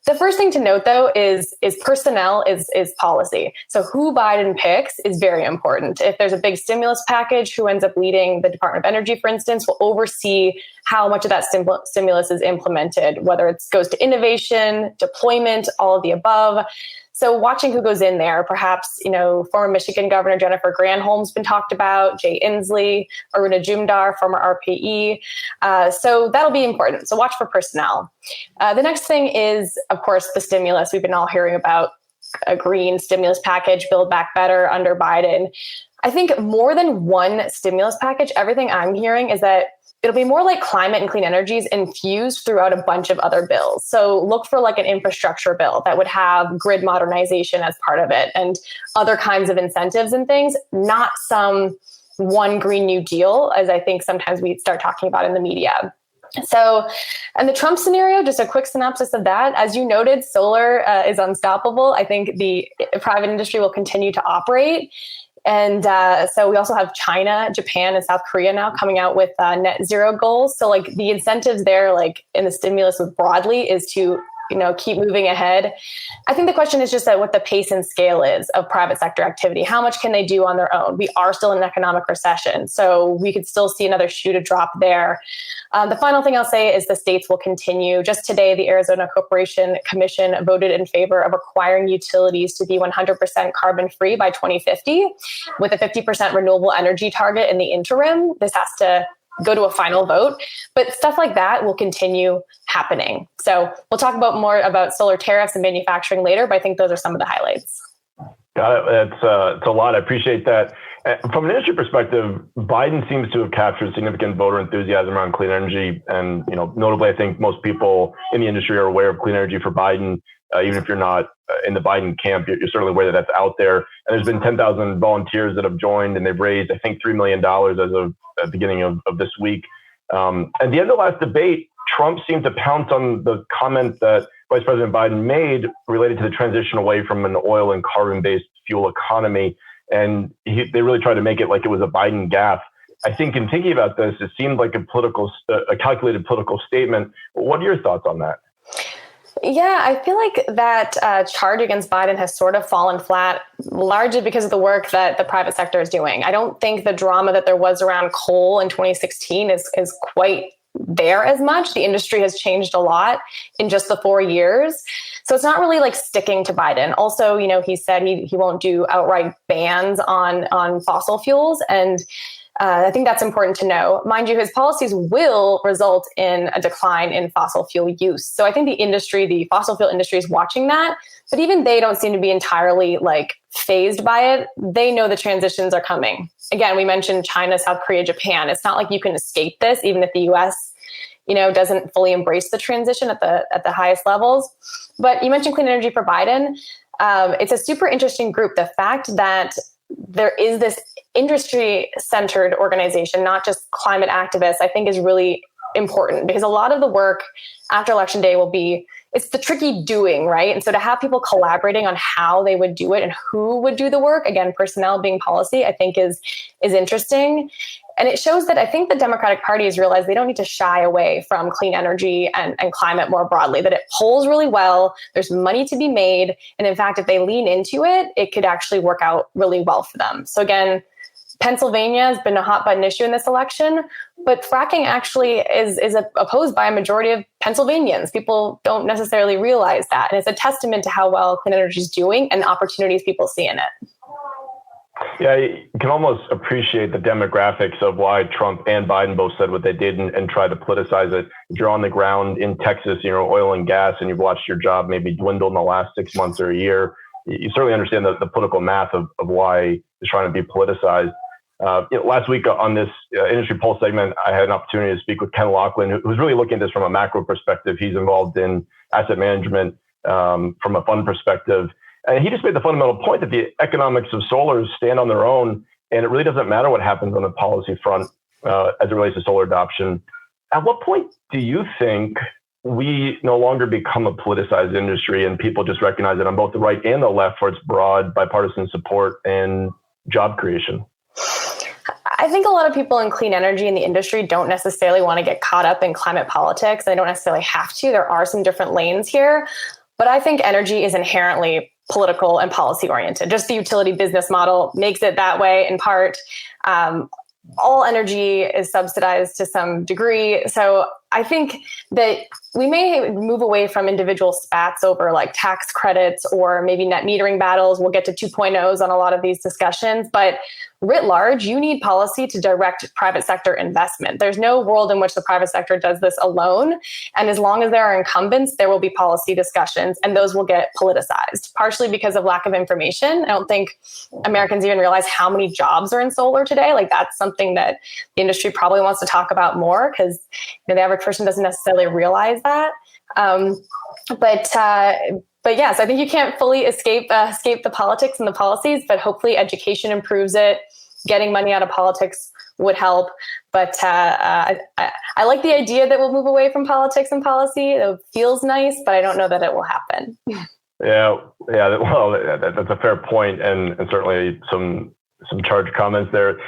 S8: The first thing to note, though, is personnel is policy. So who Biden picks is very important. If there's a big stimulus package, who ends up leading the Department of Energy, for instance, will oversee how much of that stimulus is implemented, whether it goes to innovation, deployment, all of the above. So watching who goes in there, perhaps, former Michigan Governor Jennifer Granholm's been talked about, Jay Inslee, Aruna Jumdar, former RPE. So that'll be important. So watch for personnel. The next thing is, of course, the stimulus. We've been all hearing about a green stimulus package, Build Back Better under Biden. I think more than one stimulus package, everything I'm hearing is that it'll be more like climate and clean energies infused throughout a bunch of other bills. So look for like an infrastructure bill that would have grid modernization as part of it and other kinds of incentives and things, not some one Green New Deal, as I think sometimes we start talking about in the media. So, and the Trump scenario, just a quick synopsis of that. As you noted, solar is unstoppable. I think the private industry will continue to operate. And so we also have China, Japan, and South Korea now coming out with net zero goals. So like the incentives there, like in the stimulus broadly, is to keep moving ahead. I think the question is just that what the pace and scale is of private sector activity. How much can they do on their own? We are still in an economic recession, so we could still see another shoe to drop there. The final thing I'll say is the states will continue. Just today, the Arizona Corporation Commission voted in favor of requiring utilities to be 100% carbon free by 2050 with a 50% renewable energy target in the interim. This has to go to a final vote, but stuff like that will continue happening. So we'll talk more about solar tariffs and manufacturing later, but I think those are some of the highlights.
S3: Got it. It's a lot. I appreciate that. From an industry perspective, Biden seems to have captured significant voter enthusiasm around clean energy. And, notably, I think most people in the industry are aware of clean energy for Biden. Even if you're not in the Biden camp, you're certainly aware that that's out there. And there's been 10,000 volunteers that have joined, and they've raised, I think, $3 million as of the beginning of this week. At the end of the last debate, Trump seemed to pounce on the comment that Vice President Biden made related to the transition away from an oil and carbon-based fuel economy. And they really tried to make it like it was a Biden gaffe. I think in thinking about this, it seemed like a calculated political statement. What are your thoughts on that?
S8: Yeah, I feel like that charge against Biden has sort of fallen flat, largely because of the work that the private sector is doing. I don't think the drama that there was around coal in 2016 is quite there as much. The industry has changed a lot in just the 4 years. So it's not really like sticking to Biden. Also, he said he won't do outright bans on fossil fuels. And I think that's important to know. Mind you, his policies will result in a decline in fossil fuel use. So I think the fossil fuel industry is watching that, but even they don't seem to be entirely fazed by it. They know the transitions are coming. Again, we mentioned China, South Korea, Japan. It's not like you can escape this, even if the US, doesn't fully embrace the transition at the highest levels. But you mentioned clean energy for Biden. It's a super interesting group. The fact that there is this industry-centered organization, not just climate activists, I think is really important because a lot of the work after Election Day it's the tricky doing, right? And so to have people collaborating on how they would do it and who would do the work, again, personnel being policy, I think is interesting. And it shows that I think the Democratic Party has realized they don't need to shy away from clean energy and climate more broadly, that it polls really well, there's money to be made. And in fact, if they lean into it, it could actually work out really well for them. So again, Pennsylvania has been a hot button issue in this election, but fracking actually is opposed by a majority of Pennsylvanians. People don't necessarily realize that. And it's a testament to how well clean energy is doing and opportunities people see in it.
S3: Yeah, you can almost appreciate the demographics of why Trump and Biden both said what they did and tried to politicize it. If you're on the ground in Texas, oil and gas, and you've watched your job maybe dwindle in the last 6 months or a year, you certainly understand the political math of why it's trying to be politicized. Last week on this industry pulse segment, I had an opportunity to speak with Ken Laughlin, who's really looking at this from a macro perspective. He's involved in asset management from a fund perspective. And he just made the fundamental point that the economics of solar stand on their own, and it really doesn't matter what happens on the policy front as it relates to solar adoption. At what point do you think we no longer become a politicized industry and people just recognize it on both the right and the left for its broad bipartisan support and job creation?
S8: I think a lot of people in clean energy in the industry don't necessarily want to get caught up in climate politics. They don't necessarily have to. There are some different lanes here. But I think energy is inherently political and policy oriented. Just the utility business model makes it that way in part. All energy is subsidized to some degree. So I think that we may move away from individual spats over like tax credits or maybe net metering battles. We'll get to 2.0s on a lot of these discussions, but writ large, you need policy to direct private sector investment. There's no world in which the private sector does this alone. And as long as there are incumbents, there will be policy discussions and those will get politicized, partially because of lack of information. I don't think Americans even realize how many jobs are in solar today. Like that's something that the industry probably wants to talk about more because the average person doesn't necessarily realize that. But yes, I think you can't fully escape the politics and the policies, but hopefully education improves it. Getting money out of politics would help. But I like the idea that we'll move away from politics and policy. It feels nice, but I don't know that it will happen.
S3: Yeah. Well, that's a fair point, and certainly some charged comments there.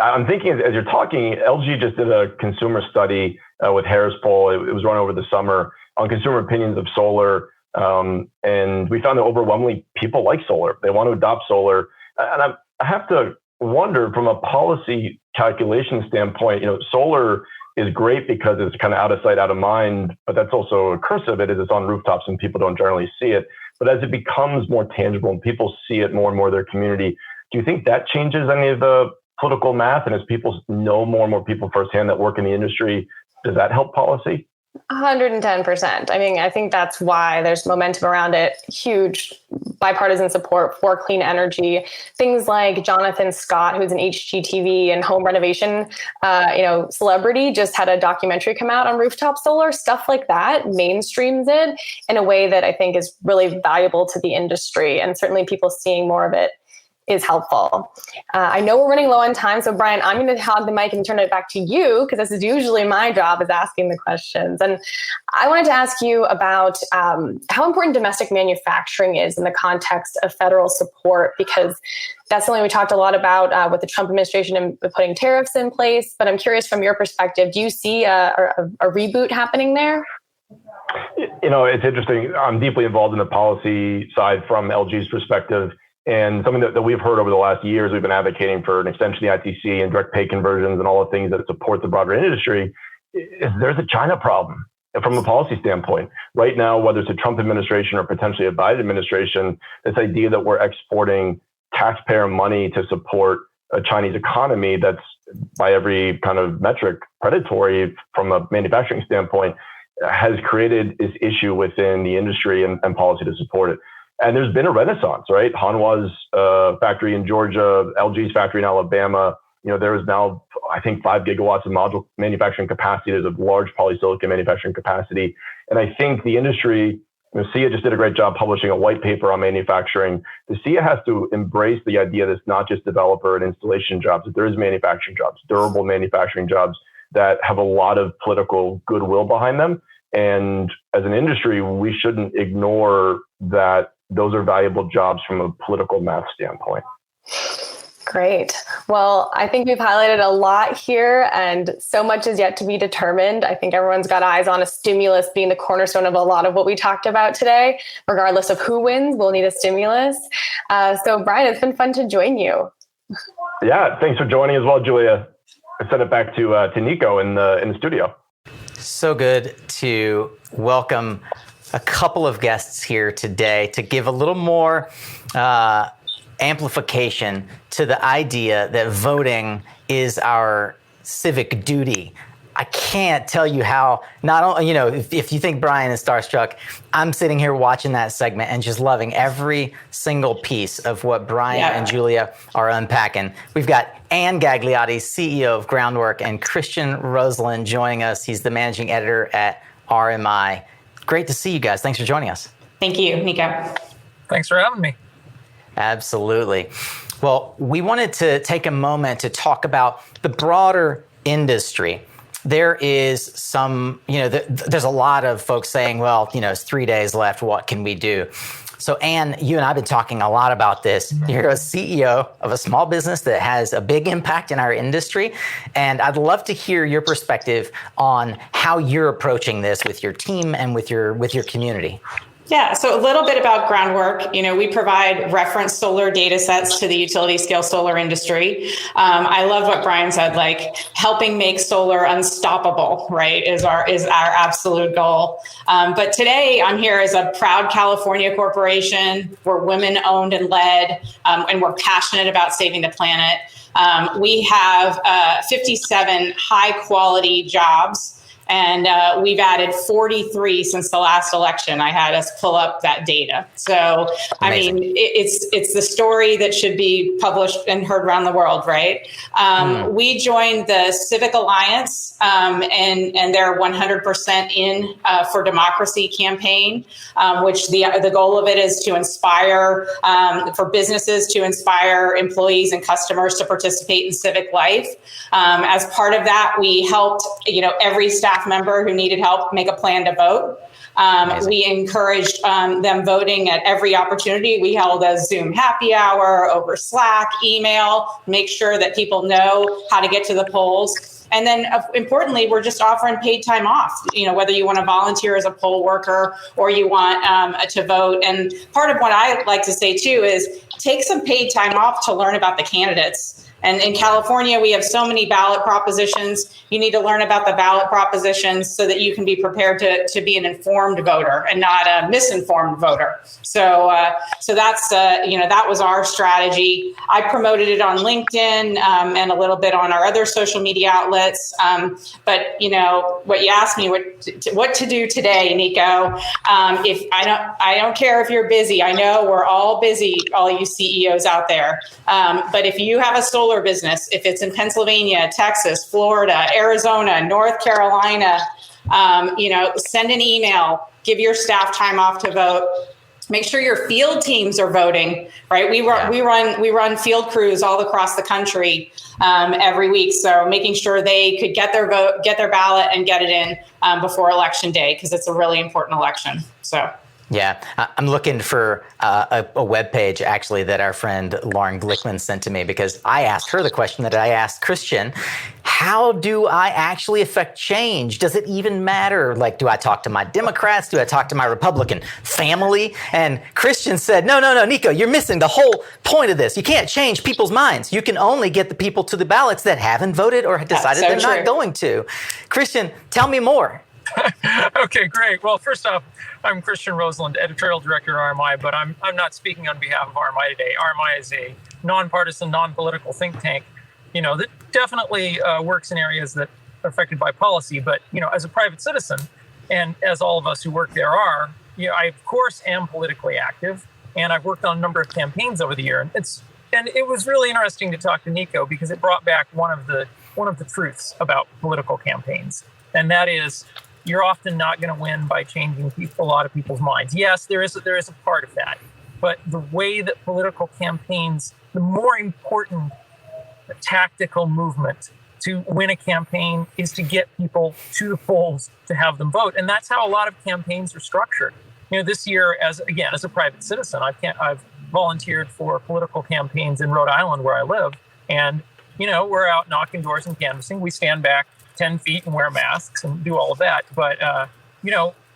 S3: I'm thinking as you're talking, LG just did a consumer study with Harris Poll. It was run over the summer on consumer opinions of solar. And we found that overwhelmingly people like solar. They want to adopt solar. And I have to wonder from a policy calculation standpoint, solar is great because it's kind of out of sight, out of mind, but that's also a curse of it is it's on rooftops and people don't generally see it. But as it becomes more tangible and people see it more and more in their community, do you think that changes any of the political math? And as people know more and more people firsthand that work in the industry, does that help policy?
S8: 110%. I mean, I think that's why there's momentum around it. Huge bipartisan support for clean energy. Things like Jonathan Scott, who's an HGTV and home renovation, celebrity, just had a documentary come out on rooftop solar. Stuff like that mainstreams it in a way that I think is really valuable to the industry, and certainly people seeing more of it is helpful. I know we're running low on time, so Brian, I'm going to hog the mic and turn it back to you because this is usually my job, is asking the questions. And I wanted to ask you about how important domestic manufacturing is in the context of federal support, because that's something we talked a lot about with the Trump administration and putting tariffs in place. But I'm curious from your perspective, do you see a reboot happening there?
S3: It's interesting. I'm deeply involved in the policy side from LG's perspective. And something that we've heard over the last years, we've been advocating for an extension of the ITC and direct pay conversions and all the things that support the broader industry. There's a China problem from a policy standpoint. Right now, whether it's a Trump administration or potentially a Biden administration, this idea that we're exporting taxpayer money to support a Chinese economy that's by every kind of metric predatory from a manufacturing standpoint has created this issue within the industry and policy to support it. And there's been a renaissance, right? Hanwha's factory in Georgia, LG's factory in Alabama. There is now, I think, 5 gigawatts of module manufacturing capacity. There's a large polysilicon manufacturing capacity. And I think the industry, SIA just did a great job publishing a white paper on manufacturing. The SIA has to embrace the idea that it's not just developer and installation jobs, that there is manufacturing jobs, durable manufacturing jobs that have a lot of political goodwill behind them. And as an industry, we shouldn't ignore that those are valuable jobs from a political math standpoint.
S8: Great. Well, I think we've highlighted a lot here, and so much is yet to be determined. I think everyone's got eyes on a stimulus being the cornerstone of a lot of what we talked about today. Regardless of who wins, we'll need a stimulus. So Brian, it's been fun to join you.
S3: Yeah, thanks for joining as well, Julia. I send it back to Nico in the studio.
S1: So good to welcome a couple of guests here today to give a little more amplification to the idea that voting is our civic duty. I can't tell you how, not only, if you think Brian is starstruck, I'm sitting here watching that segment and just loving every single piece of what Brian and Julia are unpacking. We've got Ann Gagliotti, CEO of Groundwork, and Christian Roseland joining us. He's the managing editor at RMI. Great to see you guys. Thanks for joining us.
S9: Thank you, Nico.
S10: Thanks for having me.
S1: Absolutely. Well, we wanted to take a moment to talk about the broader industry. There is some, there's a lot of folks saying, well, it's 3 days left. What can we do? So, Ann, you and I have been talking a lot about this. You're a CEO of a small business that has a big impact in our industry. And I'd love to hear your perspective on how you're approaching this with your team and with your community.
S9: Yeah, so a little bit about Groundwork. We provide reference solar data sets to the utility scale solar industry. I love what Brian said, like helping make solar unstoppable, right, is our absolute goal. But today I'm here as a proud California corporation. We're women owned and led, and we're passionate about saving the planet. We have 57 high quality jobs. And we've added 43 since the last election. I had us pull up that data. So, amazing. I mean, it's the story that should be published and heard around the world, right? We joined the Civic Alliance and their 100% in for Democracy campaign, which the goal of it is to inspire, for businesses to inspire employees and customers to participate in civic life. As part of that, we helped, every staff member who needed help make a plan to vote. We encouraged them voting at every opportunity. We held a Zoom happy hour over Slack, email, make sure that people know how to get to the polls. And then importantly, we're just offering paid time off, whether you want to volunteer as a poll worker or you want to vote. And part of what I like to say too is take some paid time off to learn about the candidates. And in California, we have so many ballot propositions. You need to learn about the ballot propositions so that you can be prepared to be an informed voter and not a misinformed voter. So that's, that was our strategy. I promoted it on LinkedIn and a little bit on our other social media outlets. But what you asked me, what to do today, Nico, if I don't care if you're busy. I know we're all busy, all you CEOs out there. But if you have a solar business, if it's in Pennsylvania, Texas, Florida, Arizona, North Carolina, send an email, give your staff time off to vote. Make sure your field teams are voting, right? We run field crews all across the country every week. So making sure they could get their vote, get their ballot and get it in before election day, because it's a really important election. So.
S1: Yeah, I'm looking for a webpage actually that our friend Lauren Glickman sent to me, because I asked her the question that I asked Christian. How do I actually affect change? Does it even matter? Like, do I talk to my Democrats? Do I talk to my Republican family? And Christian said, no, Nico, you're missing the whole point of this. You can't change people's minds. You can only get the people to the ballots that haven't voted or decided they're not going to. Christian, tell me more.
S10: Okay, great. Well, first off, I'm Christian Roseland, editorial director at RMI, but I'm not speaking on behalf of RMI today. RMI is a nonpartisan, non-political think tank, that definitely works in areas that are affected by policy. But, as a private citizen, and as all of us who work there are, I of course am politically active, and I've worked on a number of campaigns over the year. And it was really interesting to talk to Nico, because it brought back one of the truths about political campaigns, and that is, you're often not going to win by changing a lot of people's minds. Yes, there is a part of that, but the way that political campaigns, the more important tactical movement to win a campaign is to get people to the polls to have them vote. And that's how a lot of campaigns are structured. This year, as a private citizen, I've volunteered for political campaigns in Rhode Island where I live. And, we're out knocking doors and canvassing. We stand back 10 feet and wear masks and do all of that. But,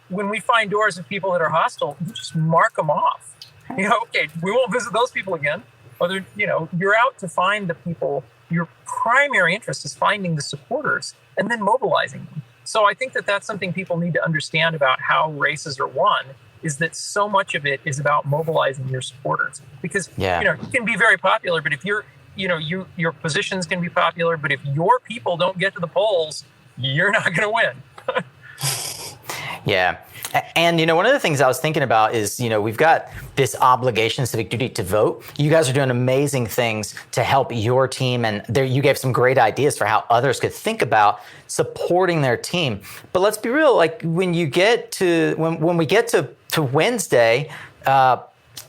S10: when we find doors of people that are hostile, you just mark them off. Okay, we won't visit those people again. Or, you're out to find the people. Your primary interest is finding the supporters and then mobilizing them. So I think that that's something people need to understand about how races are won, is that so much of it is about mobilizing your supporters. Because, you can be very popular, but if your positions can be popular, but if your people don't get to the polls, you're not going to win.
S1: Yeah. And, one of the things I was thinking about is, we've got this obligation, civic duty to vote. You guys are doing amazing things to help your team. And you gave some great ideas for how others could think about supporting their team. But let's be real, like when we get to Wednesday,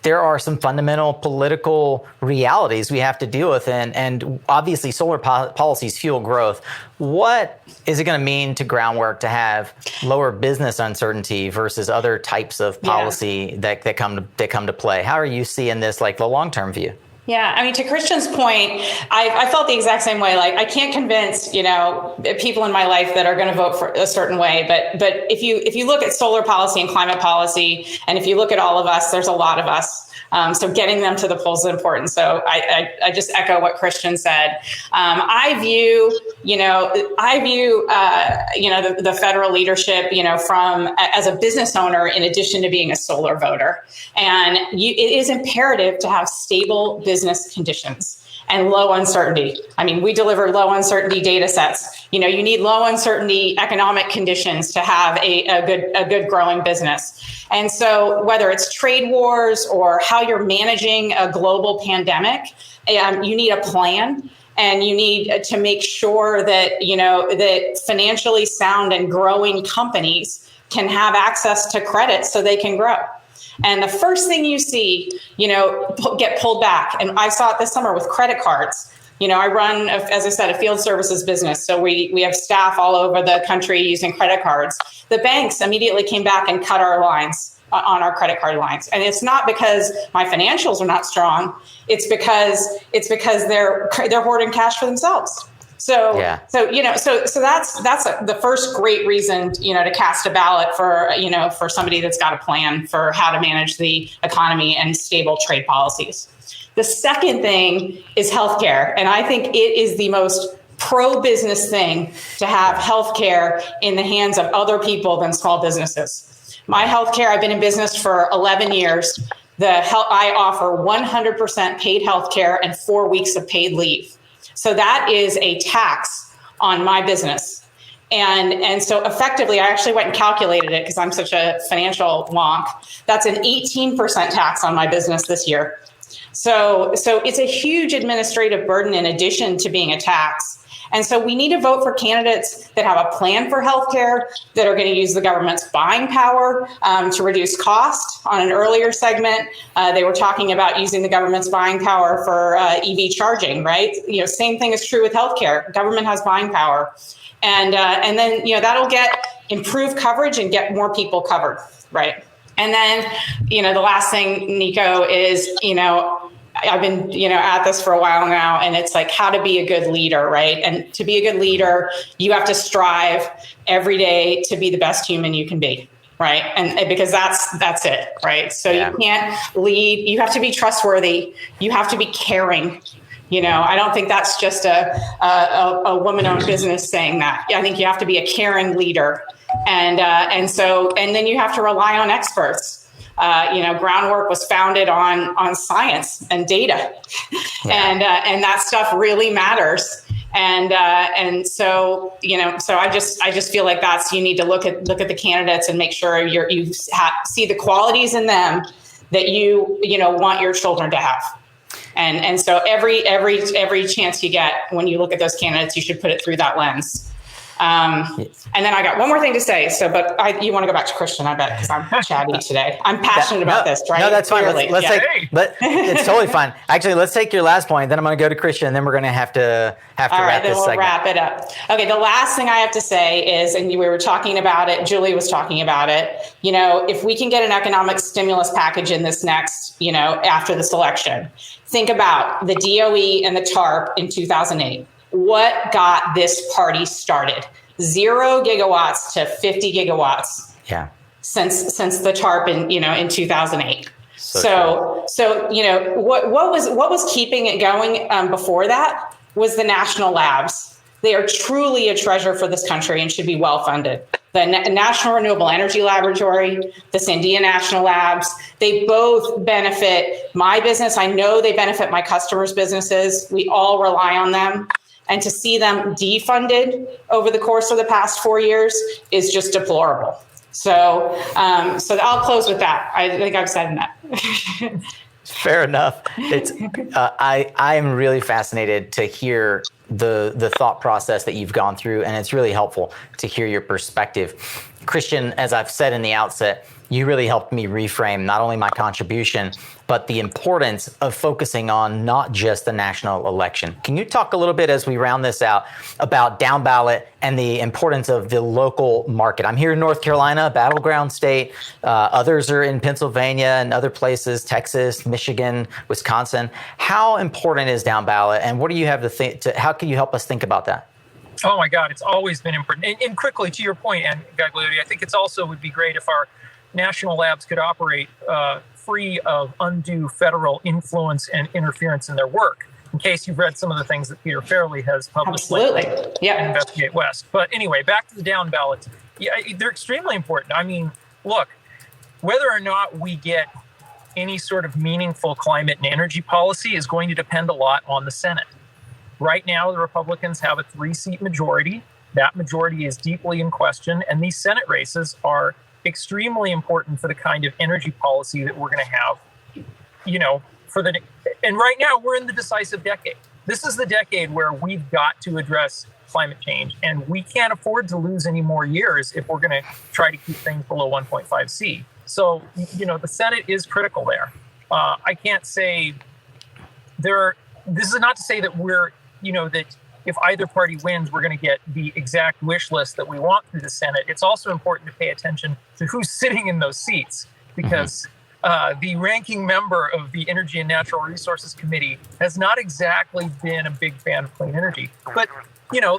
S1: there are some fundamental political realities we have to deal with. And obviously solar policies fuel growth. What is it going to mean to groundwork to have lower business uncertainty versus other types of policy that come to play? How are you seeing this, like the long-term view?
S9: Yeah, I mean, to Christian's point, I felt the exact same way. Like, I can't convince, people in my life that are going to vote for a certain way. But if you look at solar policy and climate policy, and if you look at all of us, there's a lot of us. So getting them to the polls is important. So I just echo what Christian said. I view the federal leadership, as a business owner, in addition to being a solar voter. And it is imperative to have stable business conditions and low uncertainty. I mean, we deliver low uncertainty data sets. You need low uncertainty economic conditions to have a good growing business. And so whether it's trade wars or how you're managing a global pandemic, you need a plan. And you need to make sure that, that financially sound and growing companies can have access to credit so they can grow. And the first thing you see, get pulled back. And I saw it this summer with credit cards. I run, as I said, a field services business. So we have staff all over the country using credit cards. The banks immediately came back and cut our lines on our credit card lines. And it's not because my financials are not strong. It's because they're hoarding cash for themselves. So that's the first great reason, to cast a ballot for somebody that's got a plan for how to manage the economy and stable trade policies. The second thing is healthcare. And I think it is the most pro-business thing to have healthcare in the hands of other people than small businesses. My healthcare, I've been in business for 11 years. I offer 100% paid healthcare and 4 weeks of paid leave. So that is a tax on my business. And so effectively, I actually went and calculated it because I'm such a financial wonk. That's an 18% tax on my business this year. So it's a huge administrative burden in addition to being a tax. And so we need to vote for candidates that have a plan for healthcare, that are going to use the government's buying power to reduce cost. On an earlier segment, they were talking about using the government's buying power for EV charging, right? Same thing is true with healthcare. Government has buying power. And then, that'll get improved coverage and get more people covered, right? And then, the last thing, Nico, is, I've been, at this for a while now, and it's like how to be a good leader, right? And to be a good leader, you have to strive every day to be the best human you can be, right? And because that's it, right? So you can't lead. You have to be trustworthy. You have to be caring. I don't think that's just a woman-owned business saying that. I think you have to be a caring leader, and then you have to rely on experts. Groundwork was founded on science and data, and that stuff really matters. And so I just feel like you need to look at the candidates and make sure you see the qualities in them that you want your children to have. And so every chance you get when you look at those candidates, you should put it through that lens. And then I got one more thing to say. So, but you want to go back to Christian, I bet, because I'm chatty today. I'm passionate about this, right?
S1: No, that's fine. Let's take, but it's totally fine. Actually, let's take your last point. Then I'm going to go to Christian, and then we're going to have to wrap this segment. All right, then we'll
S9: wrap it up. Okay, the last thing I have to say is, and we were talking about it, Julie was talking about it, if we can get an economic stimulus package in this next, after this election, think about the DOE and the TARP in 2008. What got this party started? 0 gigawatts to 50 gigawatts.
S1: Yeah.
S9: Since the TARP in 2008. So what was keeping it going before that was the national labs. They are truly a treasure for this country and should be well funded. The National Renewable Energy Laboratory, the Sandia National Labs, they both benefit my business. I know they benefit my customers' businesses. We all rely on them. And to see them defunded over the course of the past 4 years is just deplorable. So I'll close with that. I think I've said enough.
S1: Fair enough. It's I am really fascinated to hear the thought process that you've gone through, and it's really helpful to hear your perspective. Christian, as I've said in the outset, you really helped me reframe not only my contribution, but the importance of focusing on not just the national election. Can you talk a little bit as we round this out about down ballot and the importance of the local market? I'm here in North Carolina, battleground state. Others are in Pennsylvania and other places, Texas, Michigan, Wisconsin. How important is down ballot, and what do you have to think? How can you help us think about that?
S10: Oh my God, it's always been important. And quickly to your point, and Gagliardi, I think it's also would be great if our national labs could operate free of undue federal influence and interference in their work, in case you've read some of the things that Peter Fairley has published.
S9: Absolutely. Yeah.
S10: Investigate West. But anyway, back to the down ballots. Yeah, they're extremely important. I mean, look, whether or not we get any sort of meaningful climate and energy policy is going to depend a lot on the Senate. Right now, the Republicans have a 3-seat majority. That majority is deeply in question, and these Senate races are extremely important for the kind of energy policy that we're going to have, and right now we're in the decisive decade. This is the decade where we've got to address climate change, and we can't afford to lose any more years if we're going to try to keep things below 1.5 C. So, the Senate is critical there. I can't say this is not to say that we're, that if either party wins, we're going to get the exact wish list that we want through the Senate. It's also important to pay attention to who's sitting in those seats, because the ranking member of the Energy and Natural Resources Committee has not exactly been a big fan of clean energy. But,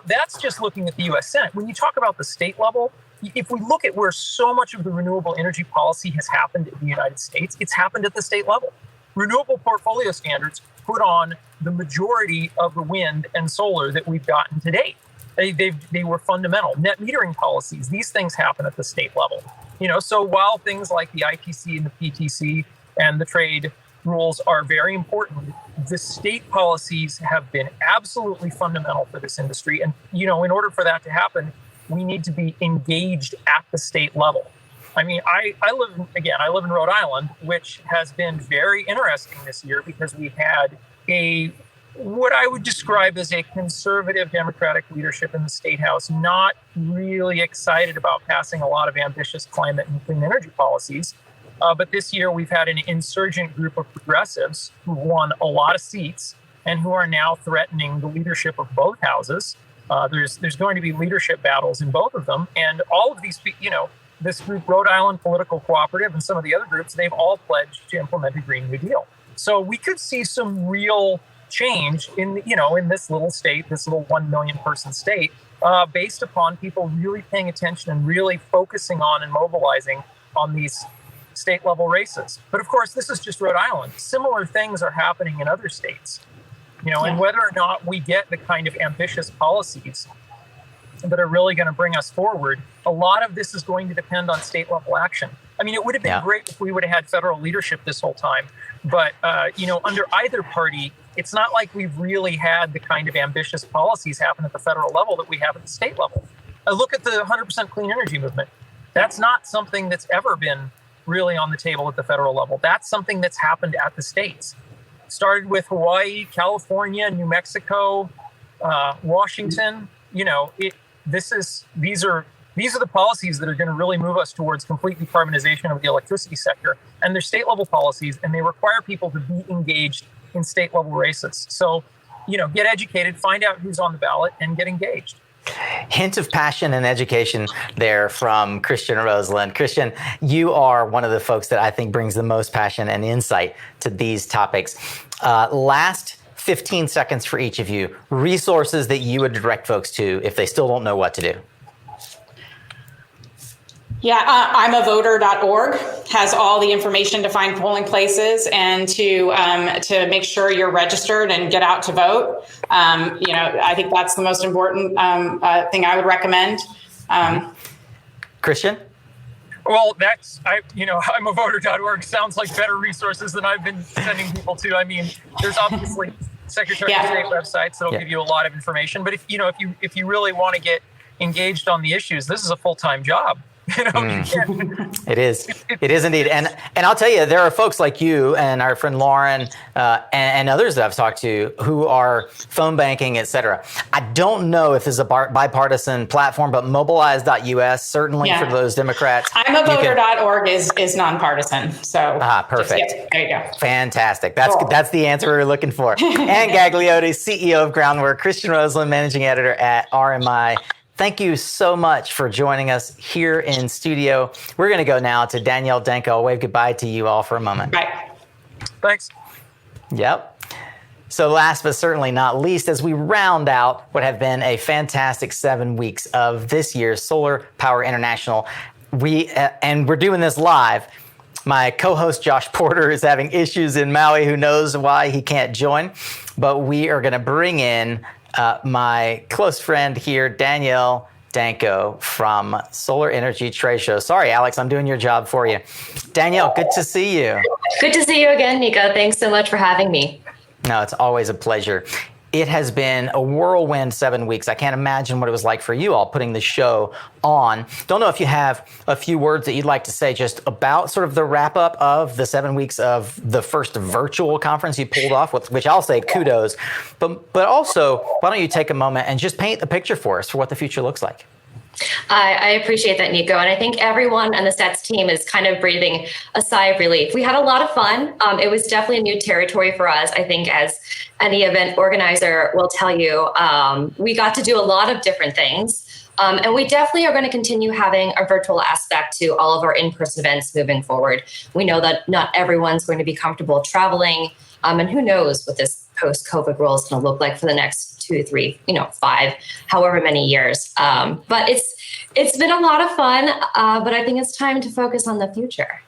S10: that's just looking at the U.S. Senate. When you talk about the state level, if we look at where so much of the renewable energy policy has happened in the United States, it's happened at the state level. Renewable portfolio standards put on the majority of the wind and solar that we've gotten to date. They were fundamental. Net metering policies, these things happen at the state level. So while things like the ITC and the PTC and the trade rules are very important, the state policies have been absolutely fundamental for this industry. And, in order for that to happen, we need to be engaged at the state level. I mean, I live in Rhode Island, which has been very interesting this year because we had what I would describe as a conservative Democratic leadership in the State House, not really excited about passing a lot of ambitious climate and clean energy policies. But this year we've had an insurgent group of progressives who won a lot of seats and who are now threatening the leadership of both houses. There's going to be leadership battles in both of them. And all of these, this group, Rhode Island Political Cooperative, and some of the other groups, they've all pledged to implement a Green New Deal. So we could see some real change in this little state, this little 1 million person state, based upon people really paying attention and really focusing on and mobilizing on these state level races. But of course, this is just Rhode Island. Similar things are happening in other states, and whether or not we get the kind of ambitious policies that are really going to bring us forward, a lot of this is going to depend on state level action. I mean, it would have been great if we would have had federal leadership this whole time. But, under either party, it's not like we've really had the kind of ambitious policies happen at the federal level that we have at the state level. Look at the 100% clean energy movement. That's not something that's ever been really on the table at the federal level. That's something that's happened at the states. It started with Hawaii, California, New Mexico, Washington. these are the policies that are going to really move us towards complete decarbonization of the electricity sector, and they're state level policies, and they require people to be engaged in state level races. So, get educated, find out who's on the ballot, and get engaged.
S1: Hint of passion and education there from Christian Roseland. Christian, you are one of the folks that I think brings the most passion and insight to these topics. Last 15 seconds for each of you. Resources that you would direct folks to if they still don't know what to do.
S9: Yeah, I'mAvoter.org has all the information to find polling places and to make sure you're registered and get out to vote. I think that's the most important thing I would recommend.
S1: Christian?
S10: Well, I'mAvoter.org sounds like better resources than I've been sending people to. I mean, there's obviously Secretary of State websites that'll give you a lot of information. But if you really want to get engaged on the issues, this is a full-time job.
S1: It is. It is indeed. And I'll tell you, there are folks like you and our friend Lauren and others that I've talked to who are phone banking, et cetera. I don't know if this is a bipartisan platform, but mobilize.us, certainly for those Democrats.
S9: I'mAvoter.org is nonpartisan. So
S1: perfect.
S9: There you go.
S1: Fantastic. That's the answer we were looking for. Ann Gagliotti, CEO of Groundwork, Christian Roseland, managing editor at RMI. Thank you so much for joining us here in studio. We're going to go now to Danielle Danko. I'll wave goodbye to you all for a moment.
S9: Bye.
S10: Thanks.
S1: Yep. So last but certainly not least, as we round out what have been a fantastic 7 weeks of this year's Solar Power International, we're doing this live. My co-host Josh Porter is having issues in Maui. Who knows why he can't join? But we are going to bring in my close friend here, Danielle Danko from Solar Energy Trade Show. Sorry, Alex, I'm doing your job for you. Danielle, good to see you.
S11: Good to see you again, Nico. Thanks so much for having me.
S1: No, it's always a pleasure. It has been a whirlwind 7 weeks. I can't imagine what it was like for you all putting the show on. Don't know if you have a few words that you'd like to say just about sort of the wrap up of the 7 weeks of the first virtual conference you pulled off, which I'll say kudos. But also, why don't you take a moment and just paint the picture for us for what the future looks like?
S11: I appreciate that, Nico. And I think everyone on the SETS team is kind of breathing a sigh of relief. We had a lot of fun. It was definitely a new territory for us. I think as any event organizer will tell you, we got to do a lot of different things. And we definitely are going to continue having a virtual aspect to all of our in-person events moving forward. We know that not everyone's going to be comfortable traveling. And who knows what this post-COVID world is going to look like for the next 2, 3, 5, however many years. But it's been a lot of fun, but I think it's time to focus on the future.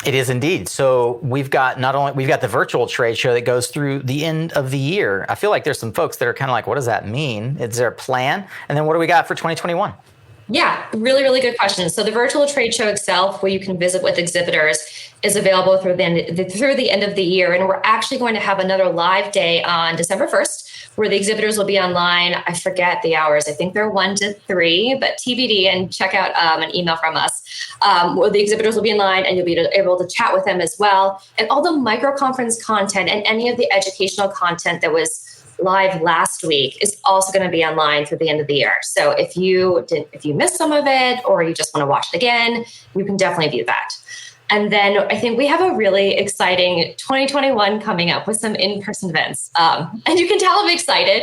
S1: It is indeed. So we've got the virtual trade show that goes through the end of the year. I feel like there's some folks that are kind of like, what does that mean? Is there a plan? And then what do we got for 2021?
S11: Yeah, really, really good question. So the virtual trade show itself, where you can visit with exhibitors, is available through the end of the year. And we're actually going to have another live day on December 1st, where the exhibitors will be online. I forget the hours. I think they're 1 to 3, but TBD, and check out an email from us where the exhibitors will be online and you'll be able to chat with them as well. And all the micro conference content and any of the educational content that was live last week is also going to be online through the end of the year. So if you missed some of it or you just want to watch it again, you can definitely view that. And then I think we have a really exciting 2021 coming up with some in-person events. And you can tell I'm excited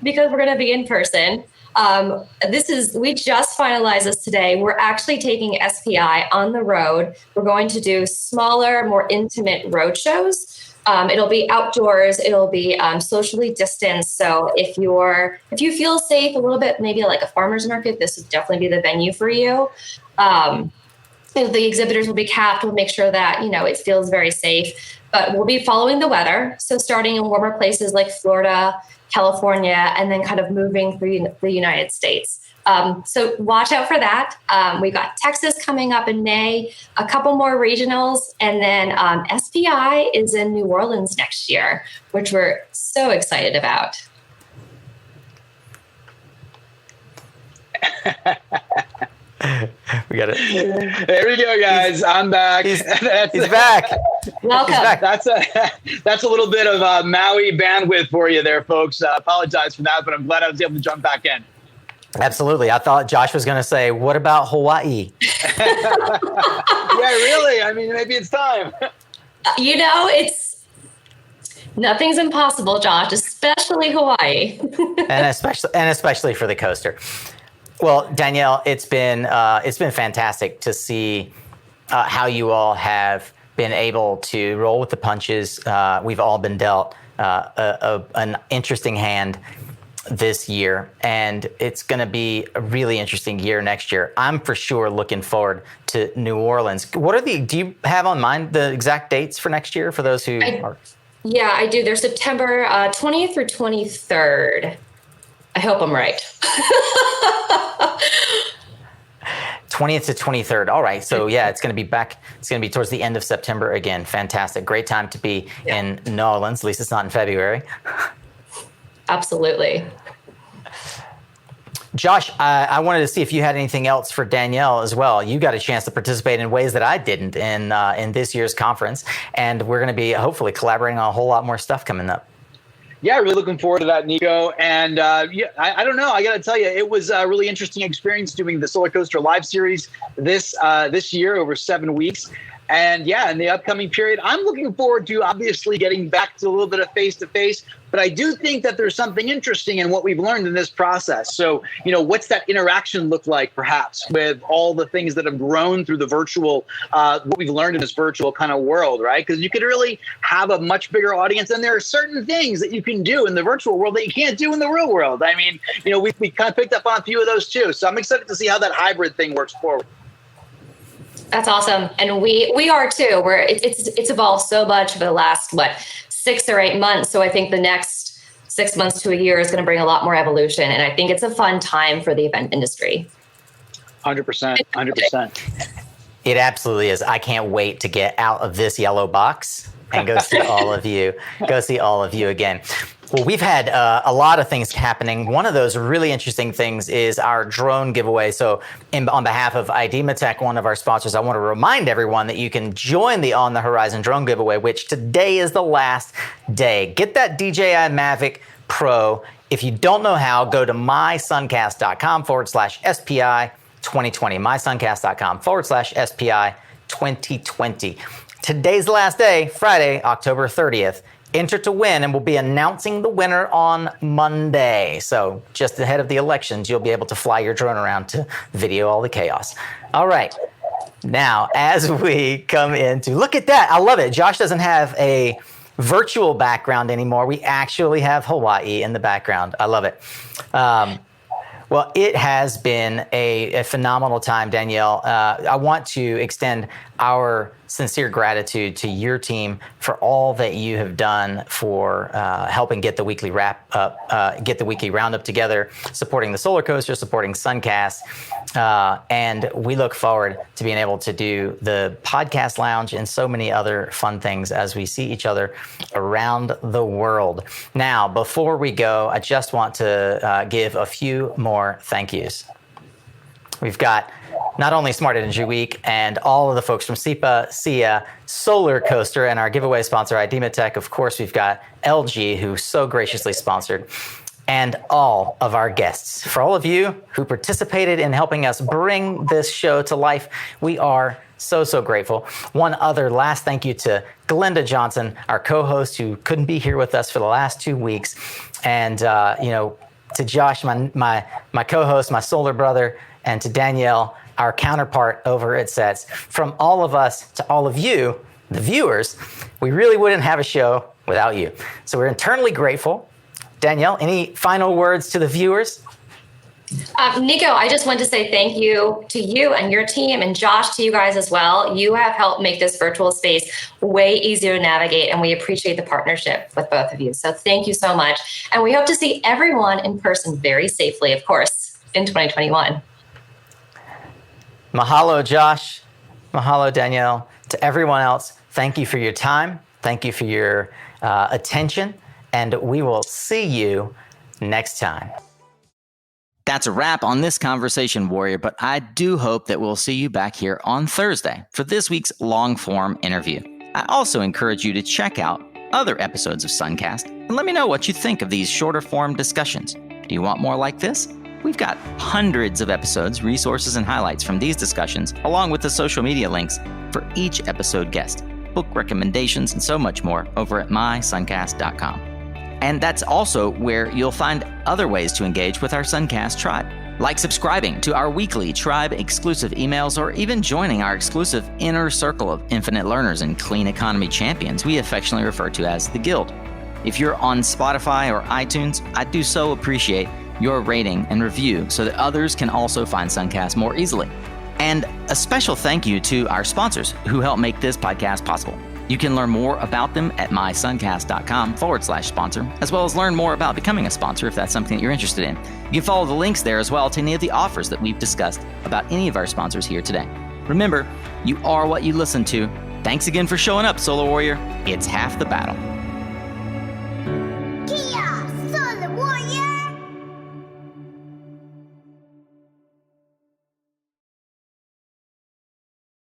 S11: because we're going to be in person. We just finalized this today. We're actually taking SPI on the road. We're going to do smaller, more intimate road shows. It'll be outdoors. It'll be socially distanced. So if you feel safe a little bit, maybe like a farmer's market, this would definitely be the venue for you. The exhibitors will be capped. We'll make sure that, it feels very safe, but we'll be following the weather. So starting in warmer places like Florida, California, and then kind of moving through the United States. So watch out for that. We've got Texas coming up in May, a couple more regionals, and then SPI is in New Orleans next year, which we're so excited about.
S1: We got it.
S2: There we go, guys. I'm back.
S1: He's back.
S11: Welcome.
S1: He's back.
S2: That's a little bit of Maui bandwidth for you there, folks. Apologize for that, but I'm glad I was able to jump back in.
S1: Absolutely. I thought Josh was going to say, what about Hawaii?
S2: Yeah, really. I mean, maybe it's time.
S11: Nothing's impossible, Josh, especially Hawaii.
S1: and especially for the coaster. Well, Danielle, it's been fantastic to see how you all have been able to roll with the punches. We've all been dealt an interesting hand this year, and it's going to be a really interesting year next year. I'm for sure looking forward to New Orleans. Do you have on mind the exact dates for next year for those who are?
S11: Yeah, I do. They're September 20th through 23rd. I hope I'm right.
S1: 20th to 23rd. All right. So yeah, it's going to be back. It's going to be towards the end of September again. Fantastic. Great time to be in New Orleans. At least it's not in February.
S11: Absolutely.
S1: Josh, I wanted to see if you had anything else for Danielle as well. You got a chance to participate in ways that I didn't in this year's conference, and we're going to be hopefully collaborating on a whole lot more stuff coming up.
S2: Yeah, really looking forward to that, Nico. And I don't know. I got to tell you, it was a really interesting experience doing the SolarCoaster Live series this year over 7 weeks. And yeah, in the upcoming period, I'm looking forward to obviously getting back to a little bit of face-to-face. But I do think that there's something interesting in what we've learned in this process. So, what's that interaction look like, perhaps, with all the things that have grown through the virtual, what we've learned in this virtual kind of world, right? Because you could really have a much bigger audience. And there are certain things that you can do in the virtual world that you can't do in the real world. I mean, we kind of picked up on a few of those too. So I'm excited to see how that hybrid thing works forward.
S11: That's awesome. And we are too. It's evolved so much over the last, 6 or 8 months. So I think the next 6 months to a year is going to bring a lot more evolution. And I think it's a fun time for the event industry.
S2: 100%.
S1: It absolutely is. I can't wait to get out of this yellow box and go see all of you. Go see all of you again. Well, we've had a lot of things happening. One of those really interesting things is our drone giveaway. So on behalf of IDEMATEC, one of our sponsors, I want to remind everyone that you can join the On the Horizon drone giveaway, which today is the last day. Get that DJI Mavic Pro. If you don't know how, go to mysuncast.com/SPI 2020. mysuncast.com/SPI 2020. Today's the last day, Friday, October 30th. Enter to win, and we'll be announcing the winner on Monday. So just ahead of the elections, you'll be able to fly your drone around to video all the chaos. All right. Now, as we come into, look at that. I love it. Josh doesn't have a virtual background anymore. We actually have Hawaii in the background. I love it. Well, it has been a phenomenal time, Danielle. I want to extend our sincere gratitude to your team for all that you have done for helping get the weekly roundup together, supporting the SolarCoaster, supporting SunCast, and we look forward to being able to do the podcast lounge and so many other fun things as we see each other around the world. Now, before we go, I just want to give a few more thank yous. We've got not only Smart Energy Week and all of the folks from SEPA, SIA, SolarCoaster, and our giveaway sponsor, IDEMATEC. Of course, we've got LG, who so graciously sponsored, and all of our guests. For all of you who participated in helping us bring this show to life, we are so grateful. One other last thank you to Glenda Johnson, our co-host, who couldn't be here with us for the last 2 weeks. And, to Josh, my co-host, my solar brother, and to Danielle, our counterpart over at SETS. From all of us to all of you, the viewers, we really wouldn't have a show without you. So we're eternally grateful. Danielle, any final words to the viewers?
S11: Nico, I just want to say thank you to you and your team, and Josh, to you guys as well. You have helped make this virtual space way easier to navigate, and we appreciate the partnership with both of you. So thank you so much. And we hope to see everyone in person very safely, of course, in 2021.
S1: Mahalo, Josh. Mahalo, Danielle. To everyone else, thank you for your time. Thank you for your attention, and we will see you next time. That's a wrap on this conversation, Warrior, but I do hope that we'll see you back here on Thursday for this week's long-form interview. I also encourage you to check out other episodes of SunCast and let me know what you think of these shorter-form discussions. Do you want more like this?
S12: We've got hundreds of episodes, resources, and highlights from these discussions, along with the social media links for each episode guest, book recommendations, and so much more over at mysuncast.com. And that's also where you'll find other ways to engage with our SunCast tribe, like subscribing to our weekly tribe-exclusive emails or even joining our exclusive inner circle of infinite learners and clean economy champions we affectionately refer to as the Guild. If you're on Spotify or iTunes, I do so appreciate your rating and review so that others can also find SunCast more easily. And a special thank you to our sponsors who help make this podcast possible. You can learn more about them at mysuncast.com/sponsor, as well as learn more about becoming a sponsor if that's something that you're interested in. You can follow the links there as well to any of the offers that we've discussed about any of our sponsors here today. Remember, you are what you listen to. Thanks again for showing up, Solar Warrior. It's half the battle.